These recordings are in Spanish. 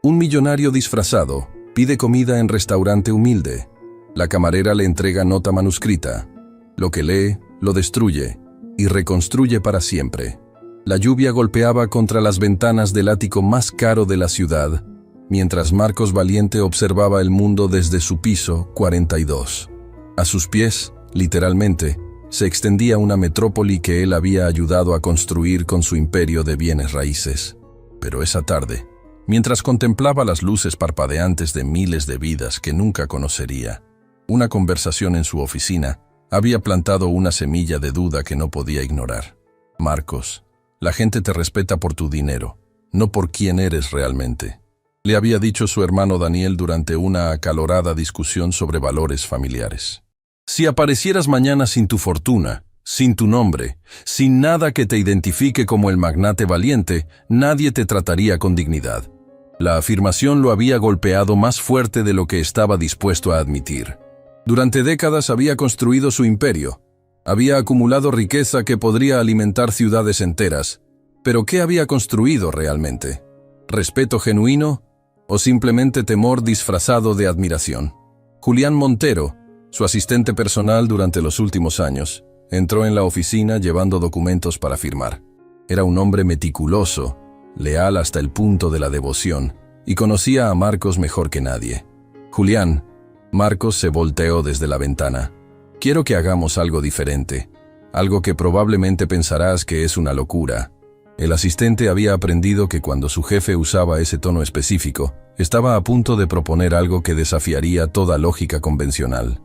Un millonario disfrazado pide comida en restaurante humilde. La camarera le entrega nota manuscrita. Lo que lee, lo destruye y reconstruye para siempre. La lluvia golpeaba contra las ventanas del ático más caro de la ciudad, mientras Marcos Valiente observaba el mundo desde su piso 42. A sus pies, literalmente, se extendía una metrópoli que él había ayudado a construir con su imperio de bienes raíces. Pero esa tarde, mientras contemplaba las luces parpadeantes de miles de vidas que nunca conocería, una conversación en su oficina había plantado una semilla de duda que no podía ignorar. Marcos, la gente te respeta por tu dinero, no por quién eres realmente, le había dicho su hermano Daniel durante una acalorada discusión sobre valores familiares. Si aparecieras mañana sin tu fortuna, sin tu nombre, sin nada que te identifique como el magnate valiente, nadie te trataría con dignidad. La afirmación lo había golpeado más fuerte de lo que estaba dispuesto a admitir. Durante décadas había construido su imperio. Había acumulado riqueza que podría alimentar ciudades enteras. ¿Pero qué había construido realmente? ¿Respeto genuino o simplemente temor disfrazado de admiración? Julián Montero, su asistente personal durante los últimos años, entró en la oficina llevando documentos para firmar. Era un hombre meticuloso, leal hasta el punto de la devoción, y conocía a Marcos mejor que nadie. Julián, Marcos se volteó desde la ventana. Quiero que hagamos algo diferente, algo que probablemente pensarás que es una locura. El asistente había aprendido que cuando su jefe usaba ese tono específico, estaba a punto de proponer algo que desafiaría toda lógica convencional.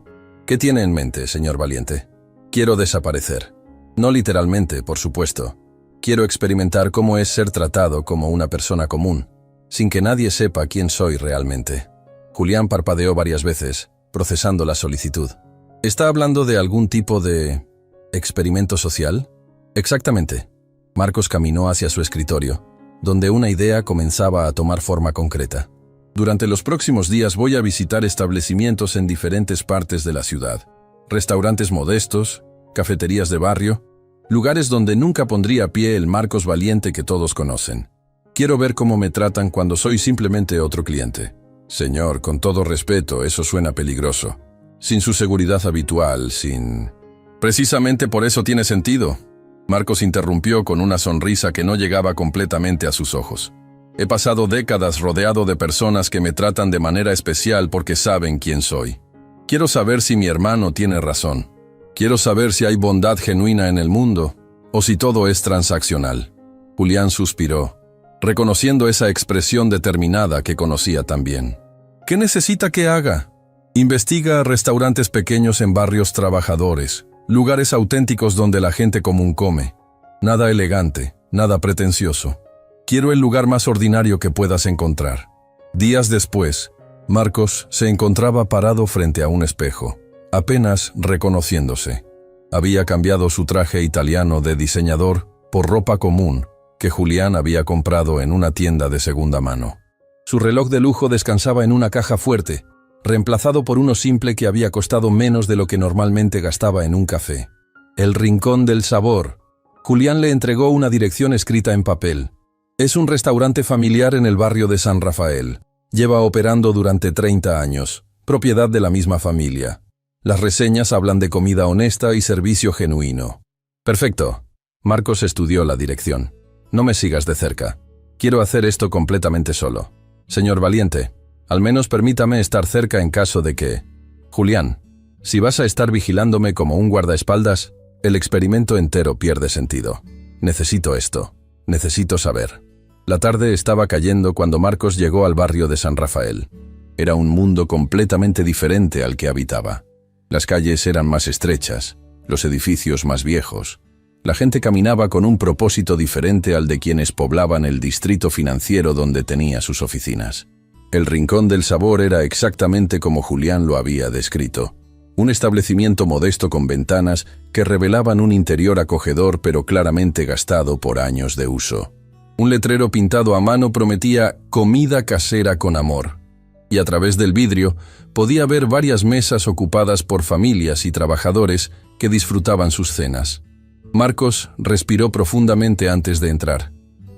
¿Qué tiene en mente, señor Valiente? Quiero desaparecer. No literalmente, por supuesto. Quiero experimentar cómo es ser tratado como una persona común, sin que nadie sepa quién soy realmente. Julián parpadeó varias veces, procesando la solicitud. ¿Está hablando de algún tipo de experimento social? Exactamente. Marcos caminó hacia su escritorio, donde una idea comenzaba a tomar forma concreta. Durante los próximos días voy a visitar establecimientos en diferentes partes de la ciudad. Restaurantes modestos, cafeterías de barrio, lugares donde nunca pondría pie el Marcos Valiente que todos conocen. Quiero ver cómo me tratan cuando soy simplemente otro cliente. Señor, con todo respeto, eso suena peligroso. Sin su seguridad habitual, sin... Precisamente por eso tiene sentido. Marcos interrumpió con una sonrisa que no llegaba completamente a sus ojos. He pasado décadas rodeado de personas que me tratan de manera especial porque saben quién soy. Quiero saber si mi hermano tiene razón. Quiero saber si hay bondad genuina en el mundo o si todo es transaccional. Julián suspiró, reconociendo esa expresión determinada que conocía tan bien. ¿Qué necesita que haga? Investiga restaurantes pequeños en barrios trabajadores, lugares auténticos donde la gente común come. Nada elegante, nada pretencioso. Quiero el lugar más ordinario que puedas encontrar. Días después, Marcos se encontraba parado frente a un espejo, apenas reconociéndose. Había cambiado su traje italiano de diseñador por ropa común que Julián había comprado en una tienda de segunda mano. Su reloj de lujo descansaba en una caja fuerte, reemplazado por uno simple que había costado menos de lo que normalmente gastaba en un café. El Rincón del Sabor. Julián le entregó una dirección escrita en papel. Es un restaurante familiar en el barrio de San Rafael. Lleva operando durante 30 años, propiedad de la misma familia. Las reseñas hablan de comida honesta y servicio genuino. Perfecto. Marcos estudió la dirección. No me sigas de cerca. Quiero hacer esto completamente solo. Señor Valiente, al menos permítame estar cerca en caso de que... Julián, si vas a estar vigilándome como un guardaespaldas, el experimento entero pierde sentido. Necesito esto. Necesito saber. La tarde estaba cayendo cuando Marcos llegó al barrio de San Rafael. Era un mundo completamente diferente al que habitaba. Las calles eran más estrechas, los edificios más viejos. La gente caminaba con un propósito diferente al de quienes poblaban el distrito financiero donde tenía sus oficinas. El Rincón del Sabor era exactamente como Julián lo había descrito. Un establecimiento modesto con ventanas que revelaban un interior acogedor pero claramente gastado por años de uso. Un letrero pintado a mano prometía comida casera con amor. Y a través del vidrio podía ver varias mesas ocupadas por familias y trabajadores que disfrutaban sus cenas. Marcos respiró profundamente antes de entrar.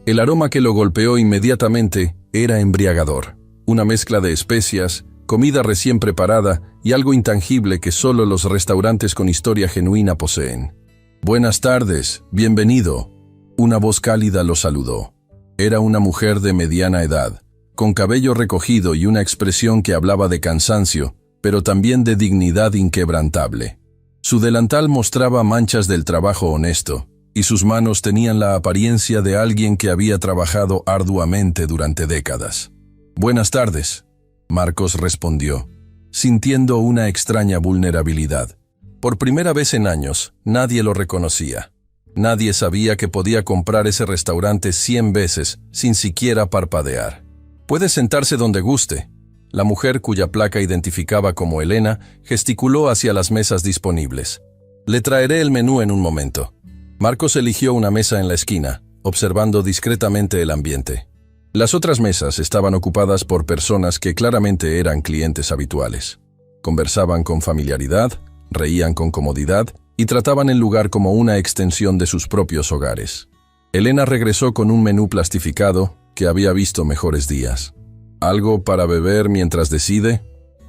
El aroma que lo golpeó inmediatamente era embriagador. Una mezcla de especias, comida recién preparada y algo intangible que solo los restaurantes con historia genuina poseen. «Buenas tardes, bienvenido». Una voz cálida lo saludó. Era una mujer de mediana edad, con cabello recogido y una expresión que hablaba de cansancio, pero también de dignidad inquebrantable. Su delantal mostraba manchas del trabajo honesto, y sus manos tenían la apariencia de alguien que había trabajado arduamente durante décadas. «Buenas tardes», Marcos respondió, sintiendo una extraña vulnerabilidad. Por primera vez en años, nadie lo reconocía. Nadie sabía que podía comprar ese restaurante 100 veces sin siquiera parpadear. «Puede sentarse donde guste». La mujer, cuya placa identificaba como Elena, gesticuló hacia las mesas disponibles. «Le traeré el menú en un momento». Marcos eligió una mesa en la esquina, observando discretamente el ambiente. Las otras mesas estaban ocupadas por personas que claramente eran clientes habituales. Conversaban con familiaridad, reían con comodidad y trataban el lugar como una extensión de sus propios hogares. Elena regresó con un menú plastificado que había visto mejores días. «¿Algo para beber mientras decide?»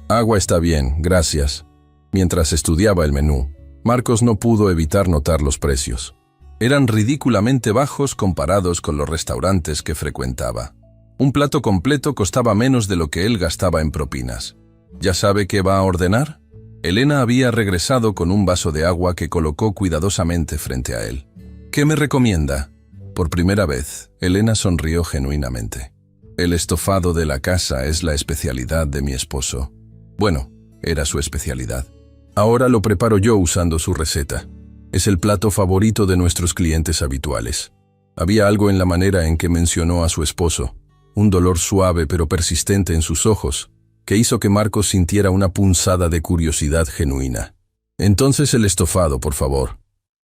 «Agua está bien, gracias». Mientras estudiaba el menú, Marcos no pudo evitar notar los precios. Eran ridículamente bajos comparados con los restaurantes que frecuentaba. Un plato completo costaba menos de lo que él gastaba en propinas. ¿Ya sabe qué va a ordenar? Elena había regresado con un vaso de agua que colocó cuidadosamente frente a él. «¿Qué me recomienda?» Por primera vez, Elena sonrió genuinamente. «El estofado de la casa es la especialidad de mi esposo». Bueno, era su especialidad. «Ahora lo preparo yo usando su receta. Es el plato favorito de nuestros clientes habituales». Había algo en la manera en que mencionó a su esposo, un dolor suave pero persistente en sus ojos, que hizo que Marcos sintiera una punzada de curiosidad genuina. «Entonces el estofado, por favor».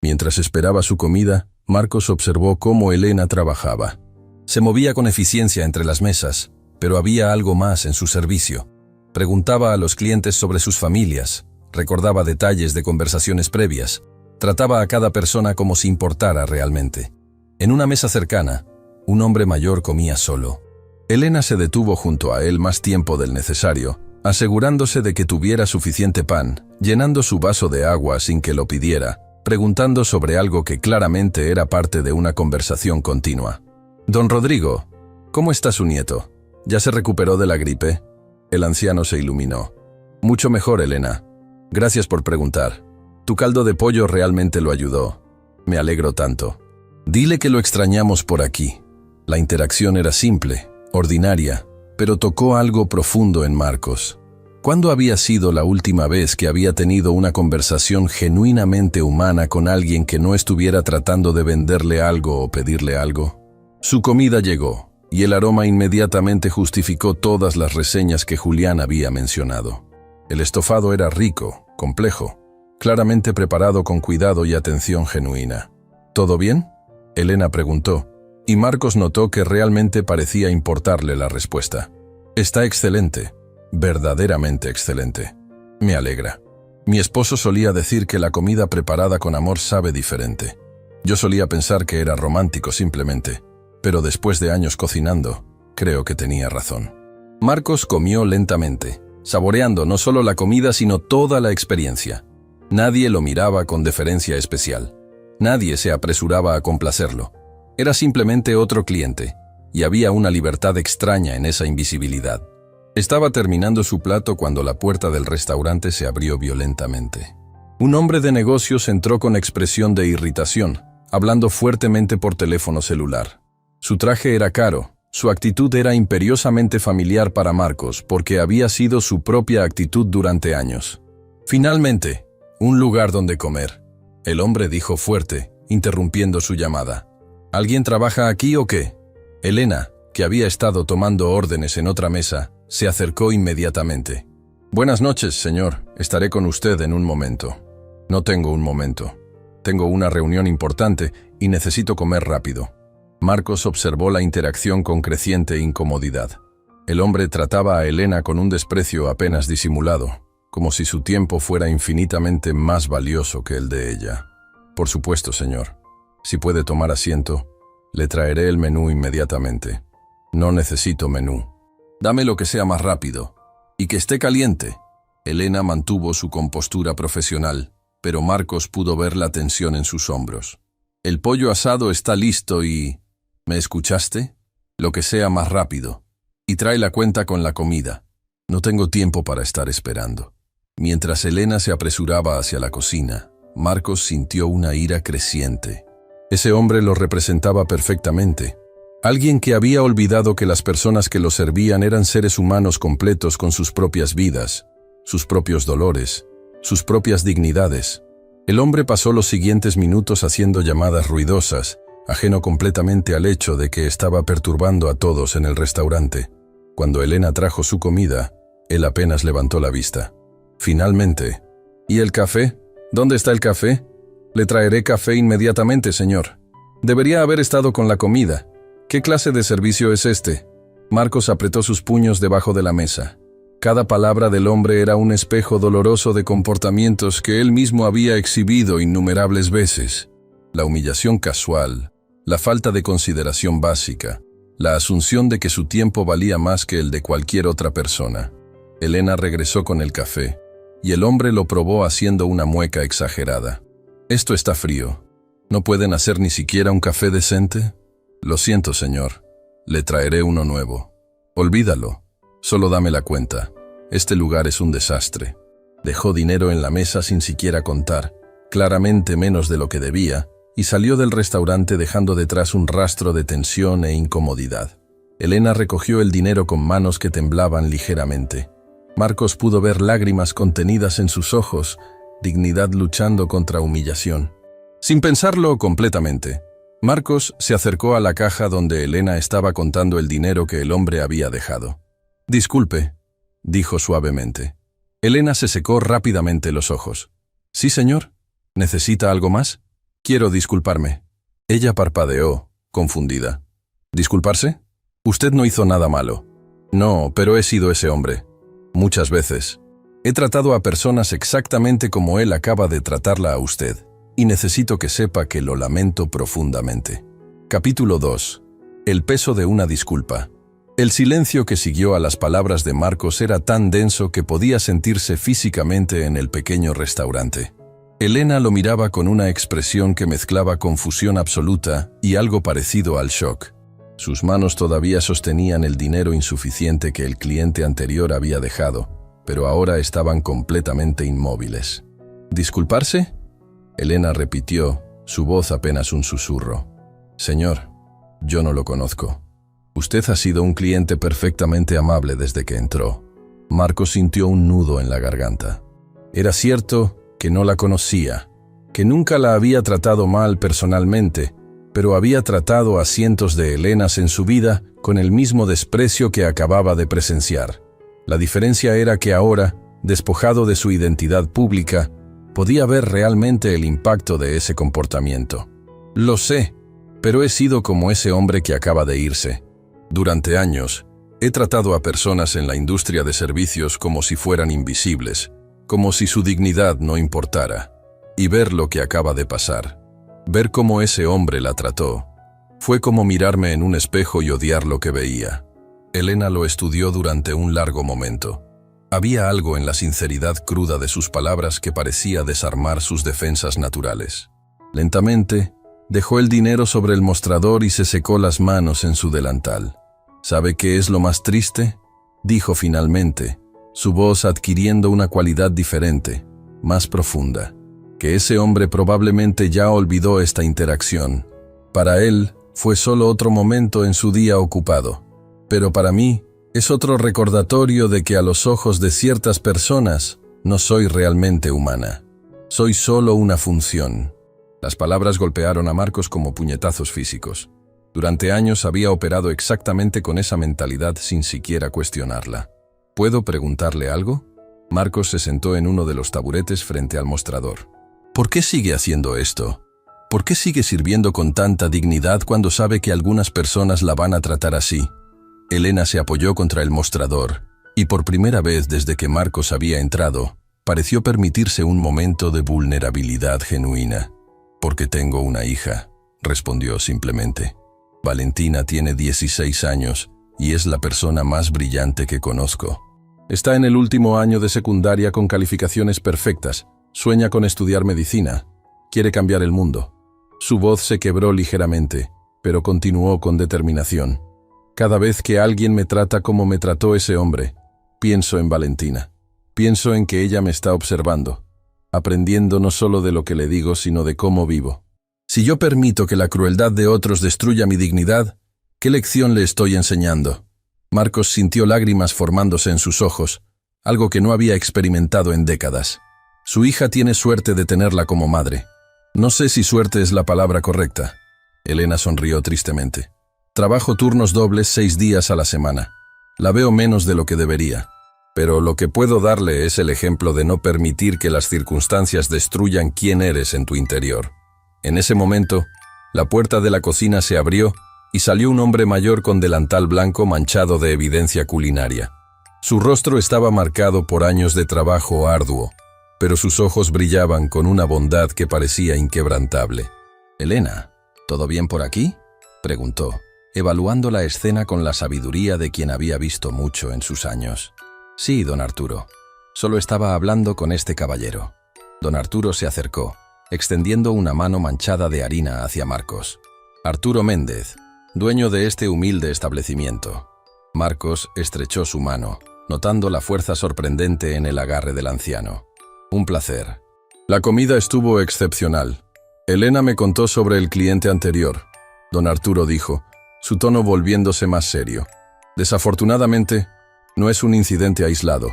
Mientras esperaba su comida, Marcos observó cómo Elena trabajaba. Se movía con eficiencia entre las mesas, pero había algo más en su servicio. Preguntaba a los clientes sobre sus familias, recordaba detalles de conversaciones previas, trataba a cada persona como si importara realmente. En una mesa cercana, un hombre mayor comía solo. Elena se detuvo junto a él más tiempo del necesario, asegurándose de que tuviera suficiente pan, llenando su vaso de agua sin que lo pidiera, preguntando sobre algo que claramente era parte de una conversación continua. «Don Rodrigo, ¿cómo está su nieto? ¿Ya se recuperó de la gripe?» El anciano se iluminó. «Mucho mejor, Elena. Gracias por preguntar. Tu caldo de pollo realmente lo ayudó. Me alegro tanto. Dile que lo extrañamos por aquí». La interacción era simple, ordinaria, pero tocó algo profundo en Marcos. ¿Cuándo había sido la última vez que había tenido una conversación genuinamente humana con alguien que no estuviera tratando de venderle algo o pedirle algo? Su comida llegó, y el aroma inmediatamente justificó todas las reseñas que Julián había mencionado. El estofado era rico, complejo, claramente preparado con cuidado y atención genuina. «¿Todo bien?», Elena preguntó, y Marcos notó que realmente parecía importarle la respuesta. «Está excelente, verdaderamente excelente. Me alegra. Mi esposo solía decir que la comida preparada con amor sabe diferente. Yo solía pensar que era romántico simplemente, pero después de años cocinando, creo que tenía razón». Marcos comió lentamente, saboreando no solo la comida sino toda la experiencia. Nadie lo miraba con deferencia especial. Nadie se apresuraba a complacerlo. Era simplemente otro cliente, y había una libertad extraña en esa invisibilidad. Estaba terminando su plato cuando la puerta del restaurante se abrió violentamente. Un hombre de negocios entró con expresión de irritación, hablando fuertemente por teléfono celular. Su traje era caro, su actitud era imperiosamente familiar para Marcos porque había sido su propia actitud durante años. «Finalmente, un lugar donde comer», el hombre dijo fuerte, interrumpiendo su llamada. «¿Alguien trabaja aquí o qué?». Elena, que había estado tomando órdenes en otra mesa, se acercó inmediatamente. «Buenas noches, señor. Estaré con usted en un momento». «No tengo un momento. Tengo una reunión importante y necesito comer rápido». Marcos observó la interacción con creciente incomodidad. El hombre trataba a Elena con un desprecio apenas disimulado, como si su tiempo fuera infinitamente más valioso que el de ella. «Por supuesto, señor. Si puede tomar asiento, le traeré el menú inmediatamente». No necesito menú. Dame lo que sea más rápido. Y que esté caliente. Elena mantuvo su compostura profesional, pero Marcos pudo ver la tensión en sus hombros. El pollo asado está listo y... ¿Me escuchaste? Lo que sea más rápido. Y trae la cuenta con la comida. No tengo tiempo para estar esperando. Mientras Elena se apresuraba hacia la cocina, Marcos sintió una ira creciente. Ese hombre lo representaba perfectamente. Alguien que había olvidado que las personas que lo servían eran seres humanos completos con sus propias vidas, sus propios dolores, sus propias dignidades. El hombre pasó los siguientes minutos haciendo llamadas ruidosas, ajeno completamente al hecho de que estaba perturbando a todos en el restaurante. Cuando Elena trajo su comida, él apenas levantó la vista. Finalmente, ¿y el café? ¿Dónde está el café? Le traeré café inmediatamente, señor. Debería haber estado con la comida. ¿Qué clase de servicio es este? Marcos apretó sus puños debajo de la mesa. Cada palabra del hombre era un espejo doloroso de comportamientos que él mismo había exhibido innumerables veces. La humillación casual, la falta de consideración básica, la asunción de que su tiempo valía más que el de cualquier otra persona. Elena regresó con el café, y el hombre lo probó haciendo una mueca exagerada. «Esto está frío. ¿No pueden hacer ni siquiera un café decente?» «Lo siento, señor. Le traeré uno nuevo. Olvídalo. Solo dame la cuenta. Este lugar es un desastre». Dejó dinero en la mesa sin siquiera contar, claramente menos de lo que debía, y salió del restaurante dejando detrás un rastro de tensión e incomodidad. Elena recogió el dinero con manos que temblaban ligeramente. Marcos pudo ver lágrimas contenidas en sus ojos, dignidad luchando contra humillación. Sin pensarlo completamente, Marcos se acercó a la caja donde Elena estaba contando el dinero que el hombre había dejado. «Disculpe», dijo suavemente. Elena se secó rápidamente los ojos. «Sí, señor. ¿Necesita algo más?» «Quiero disculparme». Ella parpadeó, confundida. «¿Disculparse? Usted no hizo nada malo». «No, pero he sido ese hombre. Muchas veces. He tratado a personas exactamente como él acaba de tratarla a usted, y necesito que sepa que lo lamento profundamente». Capítulo 2. El peso de una disculpa. El silencio que siguió a las palabras de Marcos era tan denso que podía sentirse físicamente en el pequeño restaurante. Elena lo miraba con una expresión que mezclaba confusión absoluta y algo parecido al shock. Sus manos todavía sostenían el dinero insuficiente que el cliente anterior había dejado, pero ahora estaban completamente inmóviles. «¿Disculparse?», Elena repitió, su voz apenas un susurro. «Señor, yo no lo conozco. Usted ha sido un cliente perfectamente amable desde que entró». Marcos sintió un nudo en la garganta. Era cierto que no la conocía, que nunca la había tratado mal personalmente, pero había tratado a cientos de Elenas en su vida con el mismo desprecio que acababa de presenciar. La diferencia era que ahora, despojado de su identidad pública, podía ver realmente el impacto de ese comportamiento. «Lo sé, pero he sido como ese hombre que acaba de irse. Durante años, he tratado a personas en la industria de servicios como si fueran invisibles, como si su dignidad no importara. Y ver lo que acaba de pasar, ver cómo ese hombre la trató, fue como mirarme en un espejo y odiar lo que veía». Elena lo estudió durante un largo momento. Había algo en la sinceridad cruda de sus palabras que parecía desarmar sus defensas naturales. Lentamente, dejó el dinero sobre el mostrador y se secó las manos en su delantal. «¿Sabe qué es lo más triste?», dijo finalmente, su voz adquiriendo una cualidad diferente, más profunda. «Que ese hombre probablemente ya olvidó esta interacción. Para él, fue solo otro momento en su día ocupado. Pero para mí, es otro recordatorio de que a los ojos de ciertas personas, no soy realmente humana. Soy solo una función». Las palabras golpearon a Marcos como puñetazos físicos. Durante años había operado exactamente con esa mentalidad sin siquiera cuestionarla. «¿Puedo preguntarle algo?». Marcos se sentó en uno de los taburetes frente al mostrador. «¿Por qué sigue haciendo esto? ¿Por qué sigue sirviendo con tanta dignidad cuando sabe que algunas personas la van a tratar así?». Elena se apoyó contra el mostrador, y por primera vez desde que Marcos había entrado, pareció permitirse un momento de vulnerabilidad genuina. «Porque tengo una hija», respondió simplemente. «Valentina tiene 16 años y es la persona más brillante que conozco. Está en el último año de secundaria con calificaciones perfectas, sueña con estudiar medicina, quiere cambiar el mundo. Su voz se quebró ligeramente, pero continuó con determinación. Cada vez que alguien me trata como me trató ese hombre, pienso en Valentina. Pienso en que ella me está observando, aprendiendo no solo de lo que le digo, sino de cómo vivo. Si yo permito que la crueldad de otros destruya mi dignidad, ¿qué lección le estoy enseñando? Marcos sintió lágrimas formándose en sus ojos, algo que no había experimentado en décadas. Su hija tiene suerte de tenerla como madre. No sé si suerte es la palabra correcta. Elena sonrió tristemente. Trabajo turnos dobles 6 días a la semana. La veo menos de lo que debería. Pero lo que puedo darle es el ejemplo de no permitir que las circunstancias destruyan quién eres en tu interior. En ese momento, la puerta de la cocina se abrió y salió un hombre mayor con delantal blanco manchado de evidencia culinaria. Su rostro estaba marcado por años de trabajo arduo, pero sus ojos brillaban con una bondad que parecía inquebrantable. «Elena, ¿todo bien por aquí?», preguntó, evaluando la escena con la sabiduría de quien había visto mucho en sus años. «Sí, don Arturo. Solo estaba hablando con este caballero». Don Arturo se acercó, extendiendo una mano manchada de harina hacia Marcos. «Arturo Méndez, dueño de este humilde establecimiento». Marcos estrechó su mano, notando la fuerza sorprendente en el agarre del anciano. «Un placer». La comida estuvo excepcional. Elena me contó sobre el cliente anterior. Don Arturo dijo, su tono volviéndose más serio. «Desafortunadamente, no es un incidente aislado,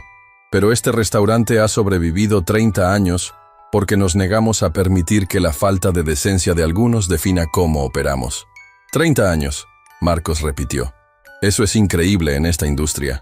pero este restaurante ha sobrevivido 30 años porque nos negamos a permitir que la falta de decencia de algunos defina cómo operamos». 30 años, Marcos repitió. «Eso es increíble en esta industria.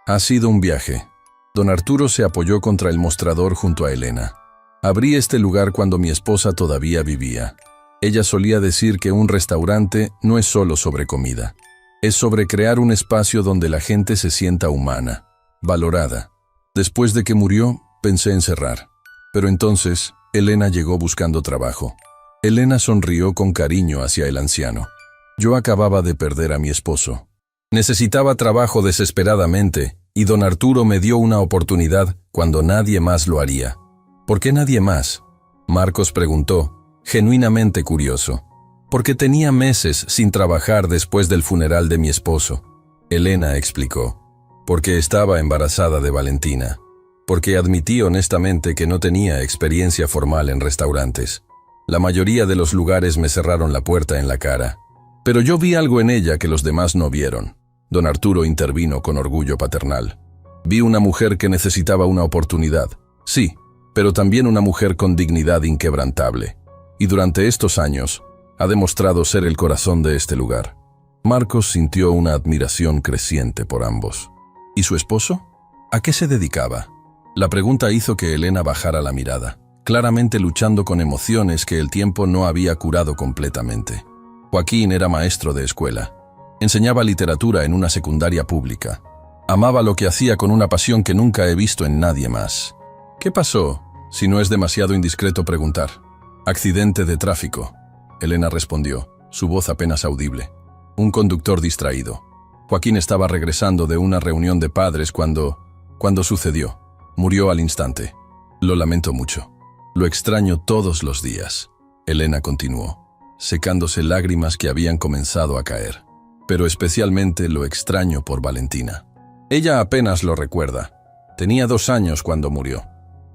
Ha sido un viaje». Don Arturo se apoyó contra el mostrador junto a Elena. «Abrí este lugar cuando mi esposa todavía vivía. Ella solía decir que un restaurante no es solo sobre comida. Es sobre crear un espacio donde la gente se sienta humana, valorada. Después de que murió, pensé en cerrar. Pero entonces, Elena llegó buscando trabajo». Elena sonrió con cariño hacia el anciano. «Yo acababa de perder a mi esposo. Necesitaba trabajo desesperadamente, y don Arturo me dio una oportunidad cuando nadie más lo haría». «¿Por qué nadie más?», Marcos preguntó, genuinamente curioso. «Porque tenía meses sin trabajar después del funeral de mi esposo». Elena explicó. «Porque estaba embarazada de Valentina. Porque admití honestamente que no tenía experiencia formal en restaurantes. La mayoría de los lugares me cerraron la puerta en la cara. Pero yo vi algo en ella que los demás no vieron». Don Arturo intervino con orgullo paternal. «Vi una mujer que necesitaba una oportunidad. Sí, pero también una mujer con dignidad inquebrantable. Y durante estos años, ha demostrado ser el corazón de este lugar». Marcos sintió una admiración creciente por ambos. ¿Y su esposo? ¿A qué se dedicaba? La pregunta hizo que Elena bajara la mirada, claramente luchando con emociones que el tiempo no había curado completamente. Joaquín era maestro de escuela. Enseñaba literatura en una secundaria pública. Amaba lo que hacía con una pasión que nunca he visto en nadie más. «¿Qué pasó?», si no es demasiado indiscreto preguntar. «Accidente de tráfico», Elena respondió, su voz apenas audible. «Un conductor distraído. Joaquín estaba regresando de una reunión de padres cuando sucedió. Murió al instante. Lo lamento mucho. Lo extraño todos los días». Elena continuó, secándose lágrimas que habían comenzado a caer. «Pero especialmente lo extraño por Valentina. Ella apenas lo recuerda. Tenía 2 años cuando murió.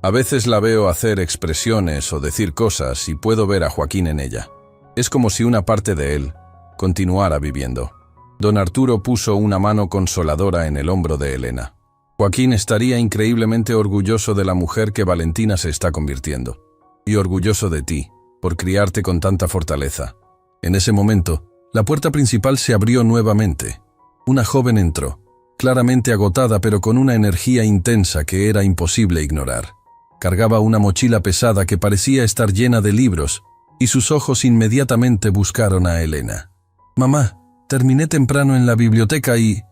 A veces la veo hacer expresiones o decir cosas y puedo ver a Joaquín en ella. Es como si una parte de él continuara viviendo». Don Arturo puso una mano consoladora en el hombro de Elena. «Joaquín estaría increíblemente orgulloso de la mujer que Valentina se está convirtiendo. Y orgulloso de ti, por criarte con tanta fortaleza». En ese momento, la puerta principal se abrió nuevamente. Una joven entró, claramente agotada pero con una energía intensa que era imposible ignorar. Cargaba una mochila pesada que parecía estar llena de libros, y sus ojos inmediatamente buscaron a Elena. «Mamá, terminé temprano en la biblioteca y…»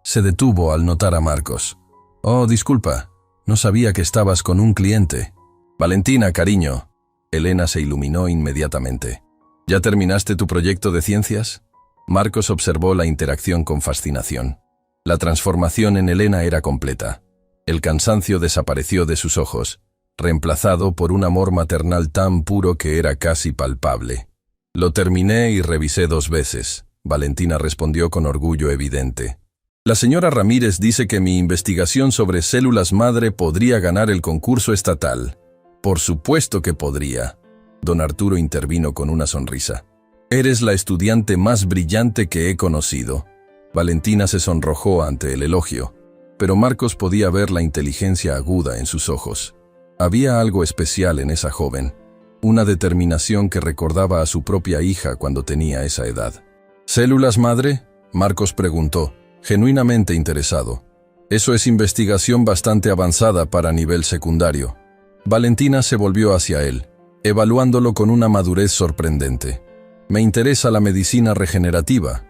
Se detuvo al notar a Marcos. «Oh, disculpa, no sabía que estabas con un cliente». «Valentina, cariño». Elena se iluminó inmediatamente. «¿Ya terminaste tu proyecto de ciencias?». Marcos observó la interacción con fascinación. La transformación en Elena era completa. El cansancio desapareció de sus ojos, reemplazado por un amor maternal tan puro que era casi palpable. Lo terminé y revisé 2 veces. Valentina respondió con orgullo evidente. La señora Ramírez dice que mi investigación sobre células madre podría ganar el concurso estatal. Por supuesto que podría. Don Arturo intervino con una sonrisa. Eres la estudiante más brillante que he conocido. Valentina se sonrojó ante el elogio, pero Marcos podía ver la inteligencia aguda en sus ojos. Había algo especial en esa joven, una determinación que recordaba a su propia hija cuando tenía esa edad. ¿Células madre?, Marcos preguntó, genuinamente interesado. Eso es investigación bastante avanzada para nivel secundario. Valentina se volvió hacia él, evaluándolo con una madurez sorprendente. Me interesa la medicina regenerativa.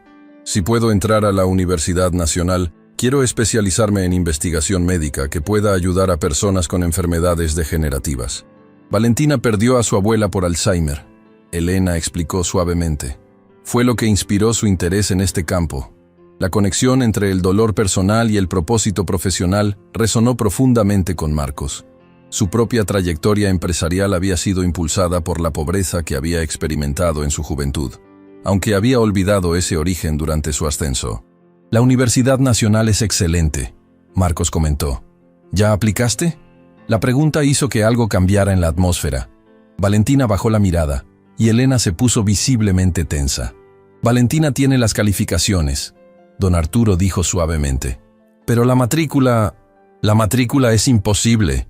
Si puedo entrar a la Universidad Nacional, quiero especializarme en investigación médica que pueda ayudar a personas con enfermedades degenerativas. Valentina perdió a su abuela por Alzheimer. Elena explicó suavemente. Fue lo que inspiró su interés en este campo. La conexión entre el dolor personal y el propósito profesional resonó profundamente con Marcos. Su propia trayectoria empresarial había sido impulsada por la pobreza que había experimentado en su juventud, aunque había olvidado ese origen durante su ascenso. La Universidad Nacional es excelente, Marcos comentó. ¿Ya aplicaste? La pregunta hizo que algo cambiara en la atmósfera. Valentina bajó la mirada, y Elena se puso visiblemente tensa. Valentina tiene las calificaciones, don Arturo dijo suavemente. Pero la matrícula es imposible.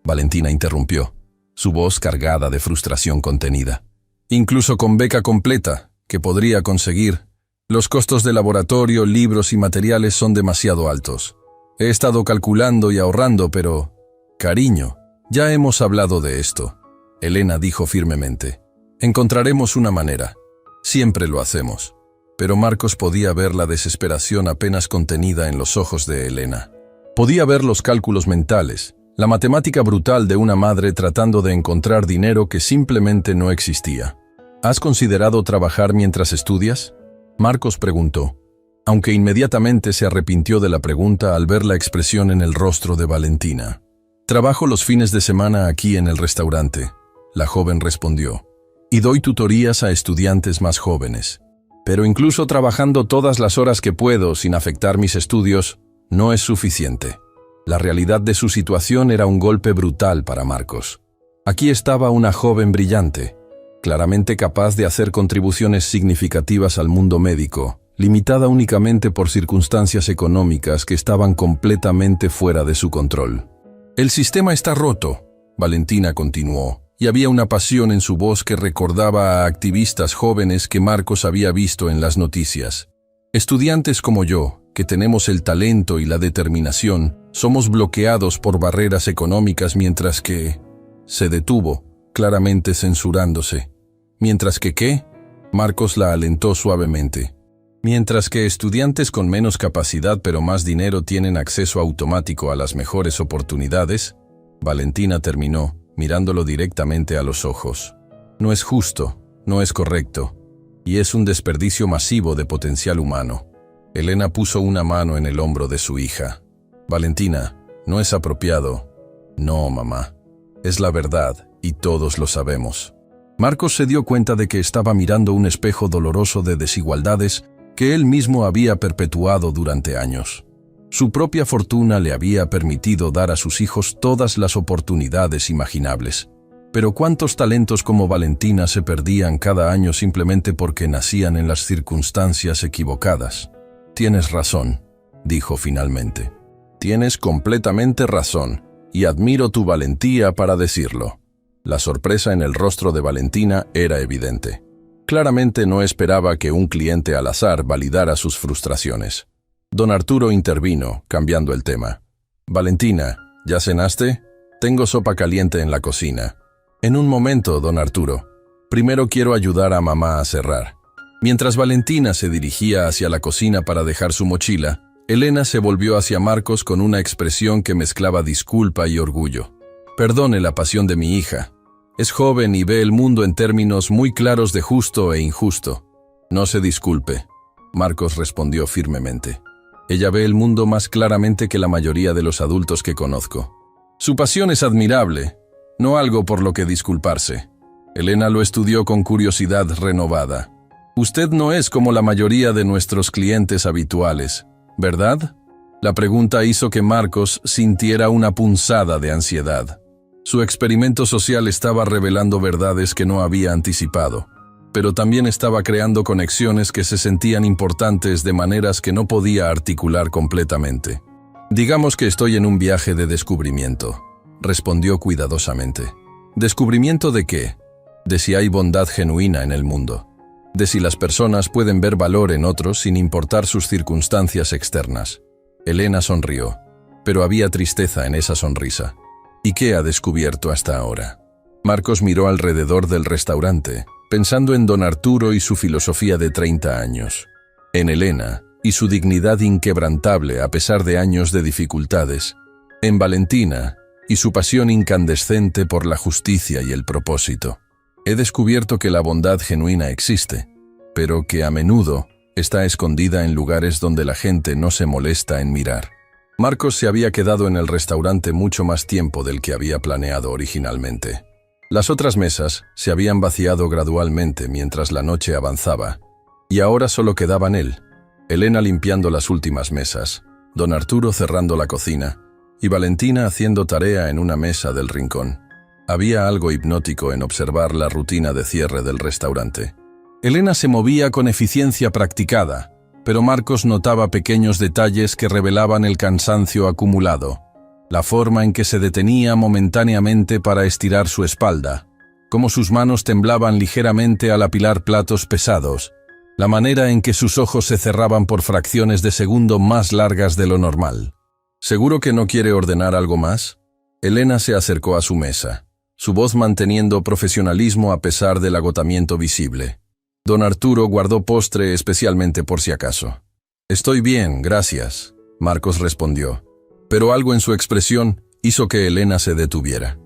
Valentina interrumpió, su voz cargada de frustración contenida. Incluso con beca completa, que podría conseguir, los costos de laboratorio, libros y materiales son demasiado altos. He estado calculando y ahorrando, pero... Cariño, ya hemos hablado de esto. Elena dijo firmemente. Encontraremos una manera. Siempre lo hacemos. Pero Marcos podía ver la desesperación apenas contenida en los ojos de Elena. Podía ver los cálculos mentales, la matemática brutal de una madre tratando de encontrar dinero que simplemente no existía. ¿Has considerado trabajar mientras estudias?, Marcos preguntó, aunque inmediatamente se arrepintió de la pregunta al ver la expresión en el rostro de Valentina. Trabajo los fines de semana aquí en el restaurante, la joven respondió, y doy tutorías a estudiantes más jóvenes. Pero incluso trabajando todas las horas que puedo sin afectar mis estudios, no es suficiente. La realidad de su situación era un golpe brutal para Marcos. Aquí estaba una joven brillante, claramente capaz de hacer contribuciones significativas al mundo médico, limitada únicamente por circunstancias económicas que estaban completamente fuera de su control. El sistema está roto, Valentina continuó, y había una pasión en su voz que recordaba a activistas jóvenes que Marcos había visto en las noticias. Estudiantes como yo, que tenemos el talento y la determinación, somos bloqueados por barreras económicas mientras que... Se detuvo, claramente censurándose. ¿Mientras que qué? Marcos la alentó suavemente. Mientras que estudiantes con menos capacidad pero más dinero tienen acceso automático a las mejores oportunidades, Valentina terminó, mirándolo directamente a los ojos. No es justo, no es correcto, y es un desperdicio masivo de potencial humano. Elena puso una mano en el hombro de su hija. Valentina, no es apropiado. No, mamá. Es la verdad, y todos lo sabemos. Marcos se dio cuenta de que estaba mirando un espejo doloroso de desigualdades que él mismo había perpetuado durante años. Su propia fortuna le había permitido dar a sus hijos todas las oportunidades imaginables. Pero ¿cuántos talentos como Valentina se perdían cada año simplemente porque nacían en las circunstancias equivocadas? Tienes razón, dijo finalmente. Tienes completamente razón, y admiro tu valentía para decirlo. La sorpresa en el rostro de Valentina era evidente. Claramente no esperaba que un cliente al azar validara sus frustraciones. Don Arturo intervino, cambiando el tema. Valentina, ¿ya cenaste? Tengo sopa caliente en la cocina. En un momento, don Arturo. Primero quiero ayudar a mamá a cerrar. Mientras Valentina se dirigía hacia la cocina para dejar su mochila, Elena se volvió hacia Marcos con una expresión que mezclaba disculpa y orgullo. Perdone la pasión de mi hija. Es joven y ve el mundo en términos muy claros de justo e injusto. No se disculpe, Marcos respondió firmemente. Ella ve el mundo más claramente que la mayoría de los adultos que conozco. Su pasión es admirable, no algo por lo que disculparse. Elena lo estudió con curiosidad renovada. Usted no es como la mayoría de nuestros clientes habituales, ¿verdad? La pregunta hizo que Marcos sintiera una punzada de ansiedad. Su experimento social estaba revelando verdades que no había anticipado, pero también estaba creando conexiones que se sentían importantes de maneras que no podía articular completamente. Digamos que estoy en un viaje de descubrimiento, respondió cuidadosamente. ¿Descubrimiento de qué? De si hay bondad genuina en el mundo. De si las personas pueden ver valor en otros sin importar sus circunstancias externas. Elena sonrió, pero había tristeza en esa sonrisa. ¿Y qué ha descubierto hasta ahora? Marcos miró alrededor del restaurante, pensando en don Arturo y su filosofía de 30 años. En Elena y su dignidad inquebrantable a pesar de años de dificultades. En Valentina y su pasión incandescente por la justicia y el propósito. He descubierto que la bondad genuina existe, pero que a menudo está escondida en lugares donde la gente no se molesta en mirar. Marcos se había quedado en el restaurante mucho más tiempo del que había planeado originalmente. Las otras mesas se habían vaciado gradualmente mientras la noche avanzaba, y ahora solo quedaban él, Elena limpiando las últimas mesas, don Arturo cerrando la cocina, y Valentina haciendo tarea en una mesa del rincón. Había algo hipnótico en observar la rutina de cierre del restaurante. Elena se movía con eficiencia practicada, pero Marcos notaba pequeños detalles que revelaban el cansancio acumulado. La forma en que se detenía momentáneamente para estirar su espalda, cómo sus manos temblaban ligeramente al apilar platos pesados, la manera en que sus ojos se cerraban por fracciones de segundo más largas de lo normal. ¿Seguro que no quiere ordenar algo más? Elena se acercó a su mesa, su voz manteniendo profesionalismo a pesar del agotamiento visible. Don Arturo guardó postre especialmente por si acaso. «Estoy bien, gracias», Marcos respondió, pero algo en su expresión hizo que Elena se detuviera.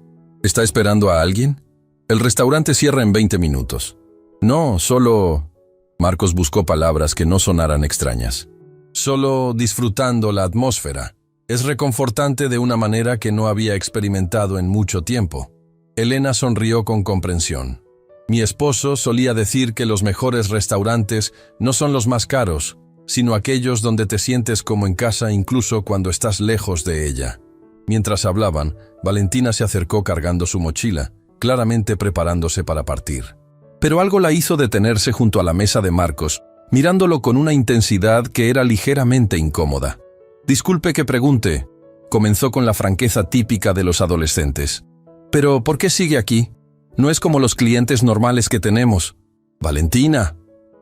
«¿Está esperando a alguien? El restaurante cierra en 20 minutos». «No, solo...» Marcos buscó palabras que no sonaran extrañas. «Solo disfrutando la atmósfera. Es reconfortante de una manera que no había experimentado en mucho tiempo». Elena sonrió con comprensión. «Mi esposo solía decir que los mejores restaurantes no son los más caros, sino aquellos donde te sientes como en casa incluso cuando estás lejos de ella». Mientras hablaban, Valentina se acercó cargando su mochila, claramente preparándose para partir. Pero algo la hizo detenerse junto a la mesa de Marcos, mirándolo con una intensidad que era ligeramente incómoda. «Disculpe que pregunte», comenzó con la franqueza típica de los adolescentes. «¿Pero por qué sigue aquí? No es como los clientes normales que tenemos». «Valentina»,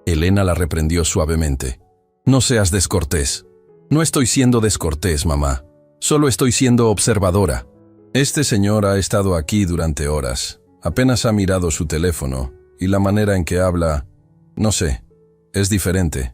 Elena la reprendió suavemente. «No seas descortés». «No estoy siendo descortés, mamá. Solo estoy siendo observadora. Este señor ha estado aquí durante horas. Apenas ha mirado su teléfono, y la manera en que habla, no sé, es diferente».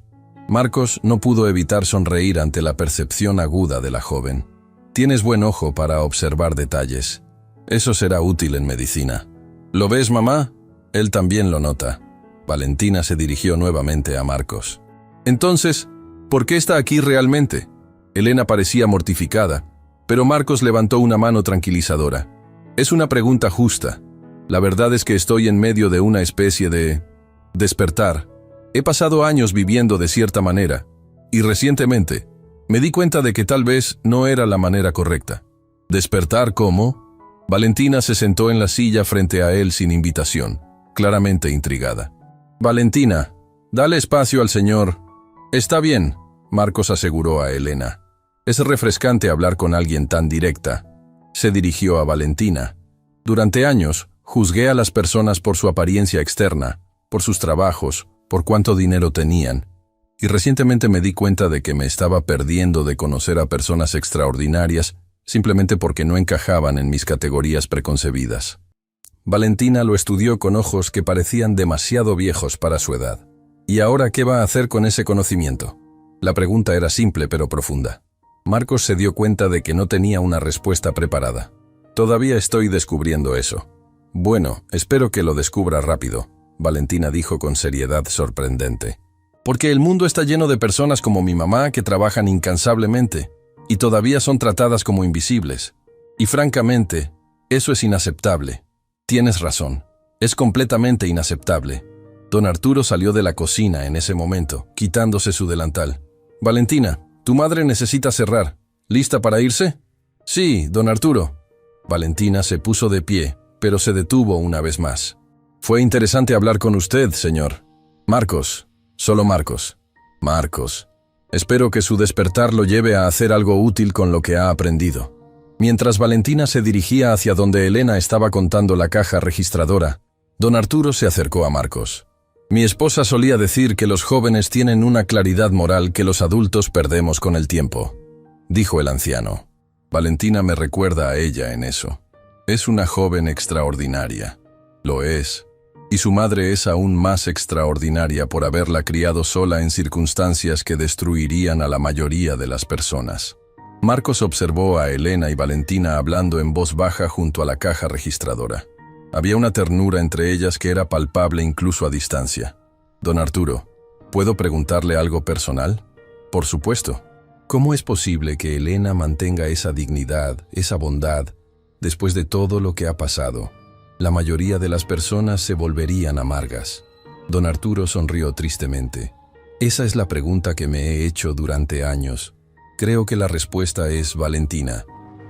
Marcos no pudo evitar sonreír ante la percepción aguda de la joven. «Tienes buen ojo para observar detalles. Eso será útil en medicina». «¿Lo ves, mamá?» Él también lo nota. Valentina se dirigió nuevamente a Marcos. «Entonces, ¿por qué está aquí realmente?» Elena parecía mortificada, pero Marcos levantó una mano tranquilizadora. «Es una pregunta justa. La verdad es que estoy en medio de una especie de despertar. He pasado años viviendo de cierta manera, y recientemente me di cuenta de que tal vez no era la manera correcta». «¿Despertar cómo?» Valentina se sentó en la silla frente a él sin invitación, claramente intrigada. «Valentina, dale espacio al señor». «Está bien», Marcos aseguró a Elena. «Es refrescante hablar con alguien tan directa». Se dirigió a Valentina. «Durante años, juzgué a las personas por su apariencia externa, por sus trabajos, por cuánto dinero tenían. Y recientemente me di cuenta de que me estaba perdiendo de conocer a personas extraordinarias simplemente porque no encajaban en mis categorías preconcebidas». Valentina lo estudió con ojos que parecían demasiado viejos para su edad. «¿Y ahora qué va a hacer con ese conocimiento?». La pregunta era simple pero profunda. Marcos se dio cuenta de que no tenía una respuesta preparada. «Todavía estoy descubriendo eso». «Bueno, espero que lo descubra rápido», Valentina dijo con seriedad sorprendente. Porque el mundo está lleno de personas como mi mamá que trabajan incansablemente y todavía son tratadas como invisibles. Y francamente, eso es inaceptable. Tienes razón, es completamente inaceptable. Don Arturo salió de la cocina en ese momento, quitándose su delantal. Valentina, tu madre necesita cerrar. ¿Lista para irse? Sí, don Arturo. Valentina se puso de pie, pero se detuvo una vez más. Fue interesante hablar con usted, señor. Marcos, solo Marcos. Marcos. Espero que su despertar lo lleve a hacer algo útil con lo que ha aprendido. Mientras Valentina se dirigía hacia donde Elena estaba contando la caja registradora, don Arturo se acercó a Marcos. Mi esposa solía decir que los jóvenes tienen una claridad moral que los adultos perdemos con el tiempo, dijo el anciano. Valentina me recuerda a ella en eso. Es una joven extraordinaria. Lo es. Y su madre es aún más extraordinaria por haberla criado sola en circunstancias que destruirían a la mayoría de las personas. Marcos observó a Elena y Valentina hablando en voz baja junto a la caja registradora. Había una ternura entre ellas que era palpable incluso a distancia. Don Arturo, ¿puedo preguntarle algo personal? Por supuesto. ¿Cómo es posible que Elena mantenga esa dignidad, esa bondad, después de todo lo que ha pasado? La mayoría de las personas se volverían amargas. Don Arturo sonrió tristemente. Esa es la pregunta que me he hecho durante años. Creo que la respuesta es Valentina.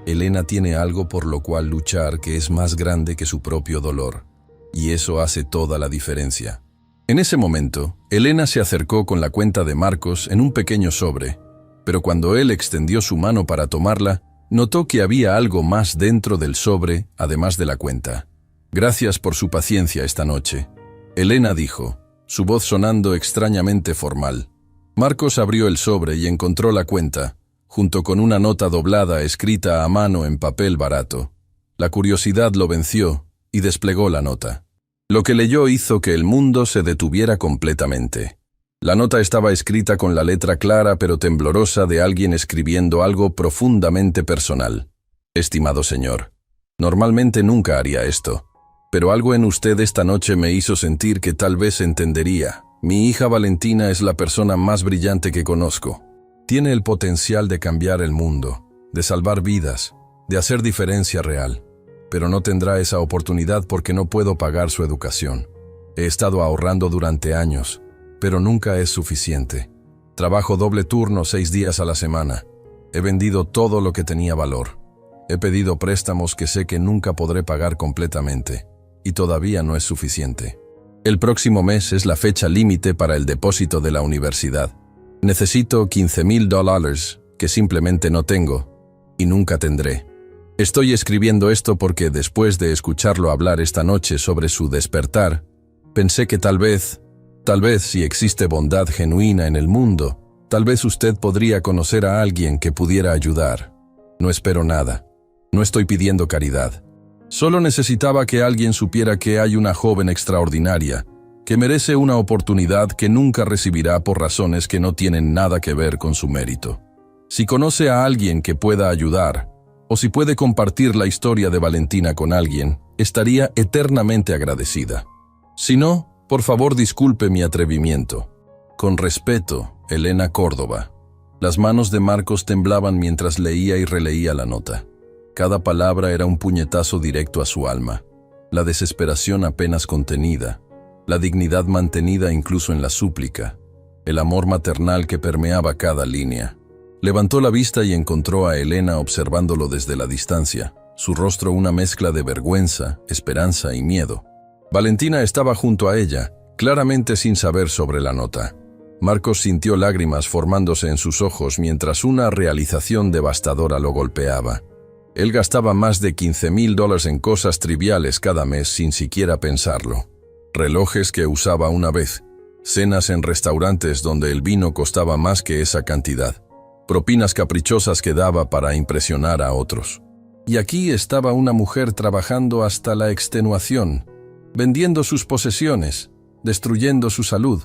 Elena tiene algo por lo cual luchar que es más grande que su propio dolor. Y eso hace toda la diferencia. En ese momento, Elena se acercó con la cuenta de Marcos en un pequeño sobre, pero cuando él extendió su mano para tomarla, notó que había algo más dentro del sobre, además de la cuenta. Gracias por su paciencia esta noche, Elena dijo, su voz sonando extrañamente formal. Marcos abrió el sobre y encontró la cuenta, junto con una nota doblada escrita a mano en papel barato. La curiosidad lo venció y desplegó la nota. Lo que leyó hizo que el mundo se detuviera completamente. La nota estaba escrita con la letra clara pero temblorosa de alguien escribiendo algo profundamente personal. Estimado señor, normalmente nunca haría esto, pero algo en usted esta noche me hizo sentir que tal vez entendería. Mi hija Valentina es la persona más brillante que conozco. Tiene el potencial de cambiar el mundo, de salvar vidas, de hacer diferencia real. Pero no tendrá esa oportunidad porque no puedo pagar su educación. He estado ahorrando durante años, pero nunca es suficiente. Trabajo doble turno 6 días a la semana. He vendido todo lo que tenía valor. He pedido préstamos que sé que nunca podré pagar completamente, y todavía no es suficiente. El próximo mes es la fecha límite para el depósito de la universidad. Necesito $15,000 que simplemente no tengo y nunca tendré. Estoy escribiendo esto porque después de escucharlo hablar esta noche sobre su despertar, pensé que tal vez si existe bondad genuina en el mundo, tal vez usted podría conocer a alguien que pudiera ayudar. No espero nada. No estoy pidiendo caridad. Solo necesitaba que alguien supiera que hay una joven extraordinaria, que merece una oportunidad que nunca recibirá por razones que no tienen nada que ver con su mérito. Si conoce a alguien que pueda ayudar, o si puede compartir la historia de Valentina con alguien, estaría eternamente agradecida. Si no, por favor disculpe mi atrevimiento. Con respeto, Elena Córdoba. Las manos de Marcos temblaban mientras leía y releía la nota. Cada palabra era un puñetazo directo a su alma. La desesperación apenas contenida, la dignidad mantenida incluso en la súplica, el amor maternal que permeaba cada línea. Levantó la vista y encontró a Elena observándolo desde la distancia, su rostro una mezcla de vergüenza, esperanza y miedo. Valentina estaba junto a ella, claramente sin saber sobre la nota. Marcos sintió lágrimas formándose en sus ojos mientras una realización devastadora lo golpeaba. Él gastaba más de $15,000 en cosas triviales cada mes sin siquiera pensarlo. Relojes que usaba una vez, cenas en restaurantes donde el vino costaba más que esa cantidad, propinas caprichosas que daba para impresionar a otros. Y aquí estaba una mujer trabajando hasta la extenuación, vendiendo sus posesiones, destruyendo su salud,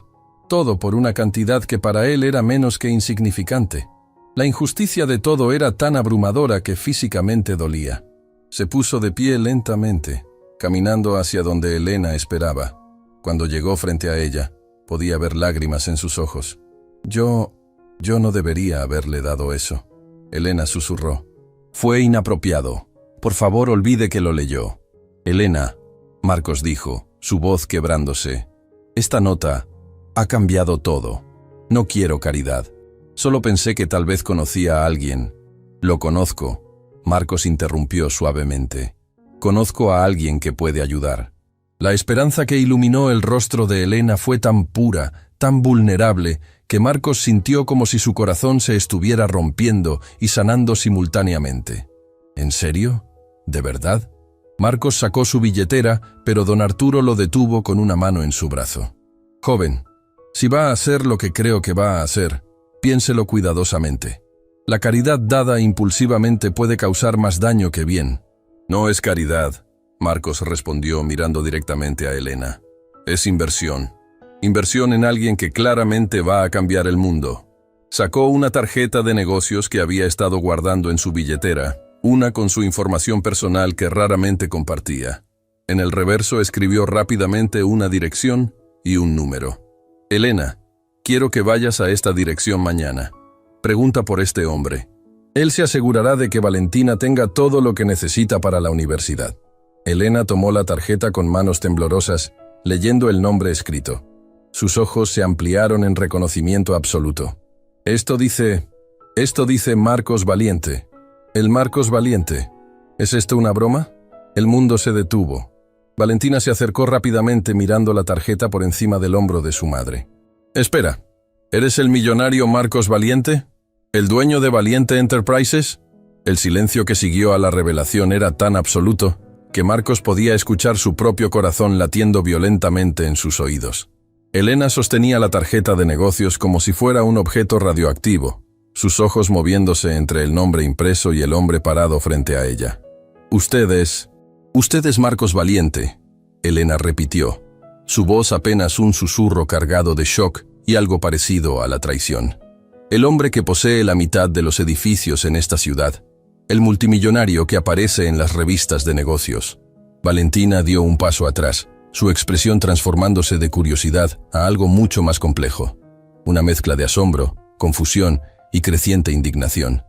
todo por una cantidad que para él era menos que insignificante. La injusticia de todo era tan abrumadora que físicamente dolía. Se puso de pie lentamente, caminando hacia donde Elena esperaba. Cuando llegó frente a ella, Podía ver lágrimas en sus ojos. Yo no debería haberle dado eso. Elena susurró. Fue inapropiado. Por favor, olvide que lo leyó. Elena, Marcos dijo, su voz quebrándose. Esta nota ha cambiado todo. No quiero caridad. Solo pensé que tal vez conocía a alguien. Lo conozco. Marcos interrumpió suavemente. Conozco a alguien que puede ayudar. La esperanza que iluminó el rostro de Elena fue tan pura, tan vulnerable, que Marcos sintió como si su corazón se estuviera rompiendo y sanando simultáneamente. ¿En serio? ¿De verdad? Marcos sacó su billetera, pero don Arturo lo detuvo con una mano en su brazo. Joven, si va a hacer lo que creo que va a hacer, piénselo cuidadosamente. La caridad dada impulsivamente puede causar más daño que bien. No es caridad, Marcos respondió mirando directamente a Elena. Es inversión. Inversión en alguien que claramente va a cambiar el mundo. Sacó una tarjeta de negocios que había estado guardando en su billetera, una con su información personal que raramente compartía. En el reverso escribió rápidamente una dirección y un número. Elena, quiero que vayas a esta dirección mañana. Pregunta por este hombre. Él se asegurará de que Valentina tenga todo lo que necesita para la universidad. Elena tomó la tarjeta con manos temblorosas, leyendo el nombre escrito. Sus ojos se ampliaron en reconocimiento absoluto. Esto dice Marcos Valiente. El Marcos Valiente. ¿Es esto una broma? El mundo se detuvo. Valentina se acercó rápidamente mirando la tarjeta por encima del hombro de su madre. Espera, ¿eres el millonario Marcos Valiente? ¿El dueño de Valiente Enterprises? El silencio que siguió a la revelación era tan absoluto que Marcos podía escuchar su propio corazón latiendo violentamente en sus oídos. Elena sostenía la tarjeta de negocios como si fuera un objeto radioactivo, sus ojos moviéndose entre el nombre impreso y el hombre parado frente a ella. Usted es Marcos Valiente, Elena repitió, su voz apenas un susurro cargado de shock y algo parecido a la traición. El hombre que posee la mitad de los edificios en esta ciudad, el multimillonario que aparece en las revistas de negocios. Valentina dio un paso atrás, su expresión transformándose de curiosidad a algo mucho más complejo. Una mezcla de asombro, confusión y creciente indignación.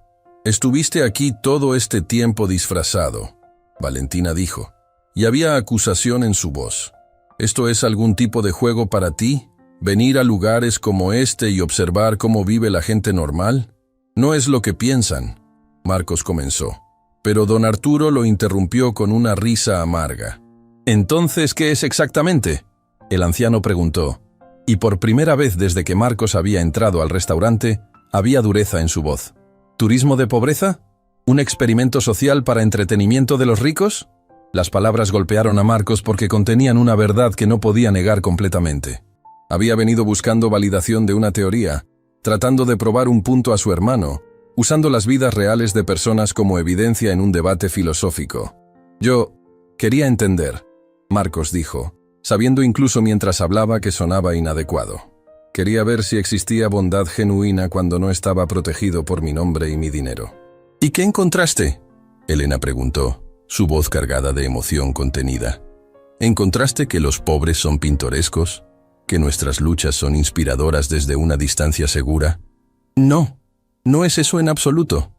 «Estuviste aquí todo este tiempo disfrazado», Valentina dijo, y había acusación en su voz. «¿Esto es algún tipo de juego para ti? ¿Venir a lugares como este y observar cómo vive la gente normal? No es lo que piensan», Marcos comenzó. Pero don Arturo lo interrumpió con una risa amarga. «¿Entonces qué es exactamente?», el anciano preguntó, y por primera vez desde que Marcos había entrado al restaurante, había dureza en su voz. «¿Turismo de pobreza? ¿Un experimento social para entretenimiento de los ricos?». Las palabras golpearon a Marcos porque contenían una verdad que no podía negar completamente. Había venido buscando validación de una teoría, tratando de probar un punto a su hermano, usando las vidas reales de personas como evidencia en un debate filosófico. «Yo quería entender», Marcos dijo, sabiendo incluso mientras hablaba que sonaba inadecuado. «Quería ver si existía bondad genuina cuando no estaba protegido por mi nombre y mi dinero». «¿Y qué encontraste?», Elena preguntó, su voz cargada de emoción contenida. «¿Encontraste que los pobres son pintorescos? ¿Que nuestras luchas son inspiradoras desde una distancia segura?» «No, no es eso en absoluto».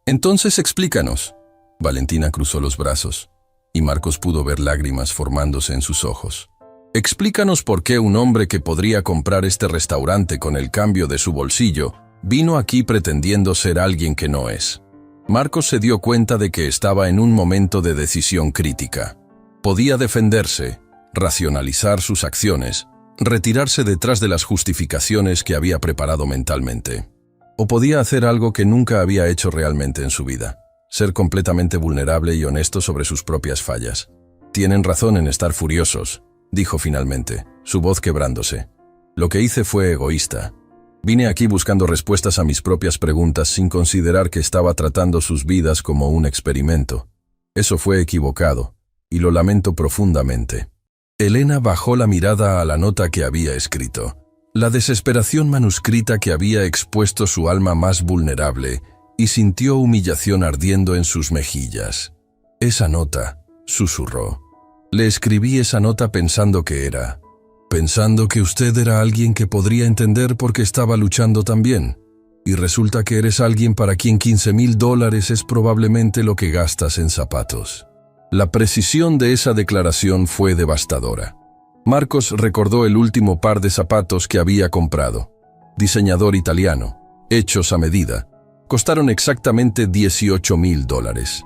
«Entonces explícanos». Valentina cruzó los brazos, y Marcos pudo ver lágrimas formándose en sus ojos. «Explícanos por qué un hombre que podría comprar este restaurante con el cambio de su bolsillo vino aquí pretendiendo ser alguien que no es». Marcos se dio cuenta de que estaba en un momento de decisión crítica. Podía defenderse, racionalizar sus acciones, retirarse detrás de las justificaciones que había preparado mentalmente. O podía hacer algo que nunca había hecho realmente en su vida, ser completamente vulnerable y honesto sobre sus propias fallas. «Tienen razón en estar furiosos», dijo finalmente, su voz quebrándose. «Lo que hice fue egoísta. Vine aquí buscando respuestas a mis propias preguntas sin considerar que estaba tratando sus vidas como un experimento. Eso fue equivocado, y lo lamento profundamente». Elena bajó la mirada a la nota que había escrito. La desesperación manuscrita que había expuesto su alma más vulnerable, y sintió humillación ardiendo en sus mejillas. «Esa nota», susurró. «Le escribí esa nota pensando que era pensando que usted era alguien que podría entender por qué estaba luchando también. Y resulta que eres alguien para quien $15,000 es probablemente lo que gastas en zapatos. La precisión de esa declaración fue devastadora. Marcos recordó el último par de zapatos que había comprado. Diseñador italiano, hechos a medida. Costaron exactamente $18,000.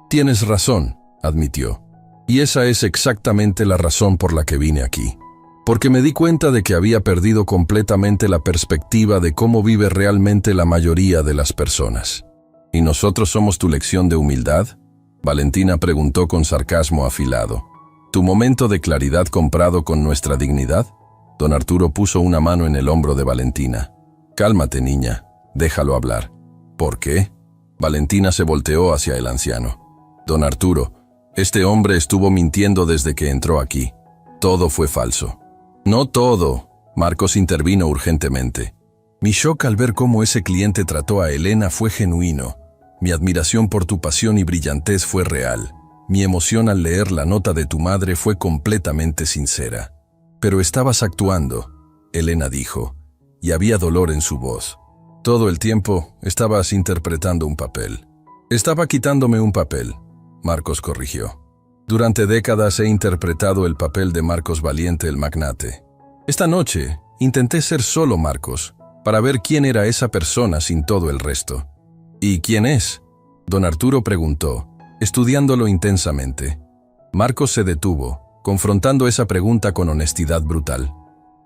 Tienes razón, admitió. Y esa es exactamente la razón por la que vine aquí. Porque me di cuenta de que había perdido completamente la perspectiva de cómo vive realmente la mayoría de las personas. ¿Y nosotros somos tu lección de humildad?, Valentina preguntó con sarcasmo afilado. ¿Tu momento de claridad comprado con nuestra dignidad? Don Arturo puso una mano en el hombro de Valentina. Cálmate, niña, déjalo hablar. ¿Por qué? Valentina se volteó hacia el anciano. Don Arturo, este hombre estuvo mintiendo desde que entró aquí. Todo fue falso. No todo, Marcos intervino urgentemente. Mi shock al ver cómo ese cliente trató a Elena fue genuino. Mi admiración por tu pasión y brillantez fue real. Mi emoción al leer la nota de tu madre fue completamente sincera. Pero estabas actuando, Elena dijo, y había dolor en su voz. Todo el tiempo estabas interpretando un papel. Estaba quitándome un papel, Marcos corrigió. Durante décadas he interpretado el papel de Marcos Valiente el magnate. Esta noche intenté ser solo Marcos, para ver quién era esa persona sin todo el resto. ¿Y quién es?, Don Arturo preguntó, estudiándolo intensamente. Marcos se detuvo, confrontando esa pregunta con honestidad brutal.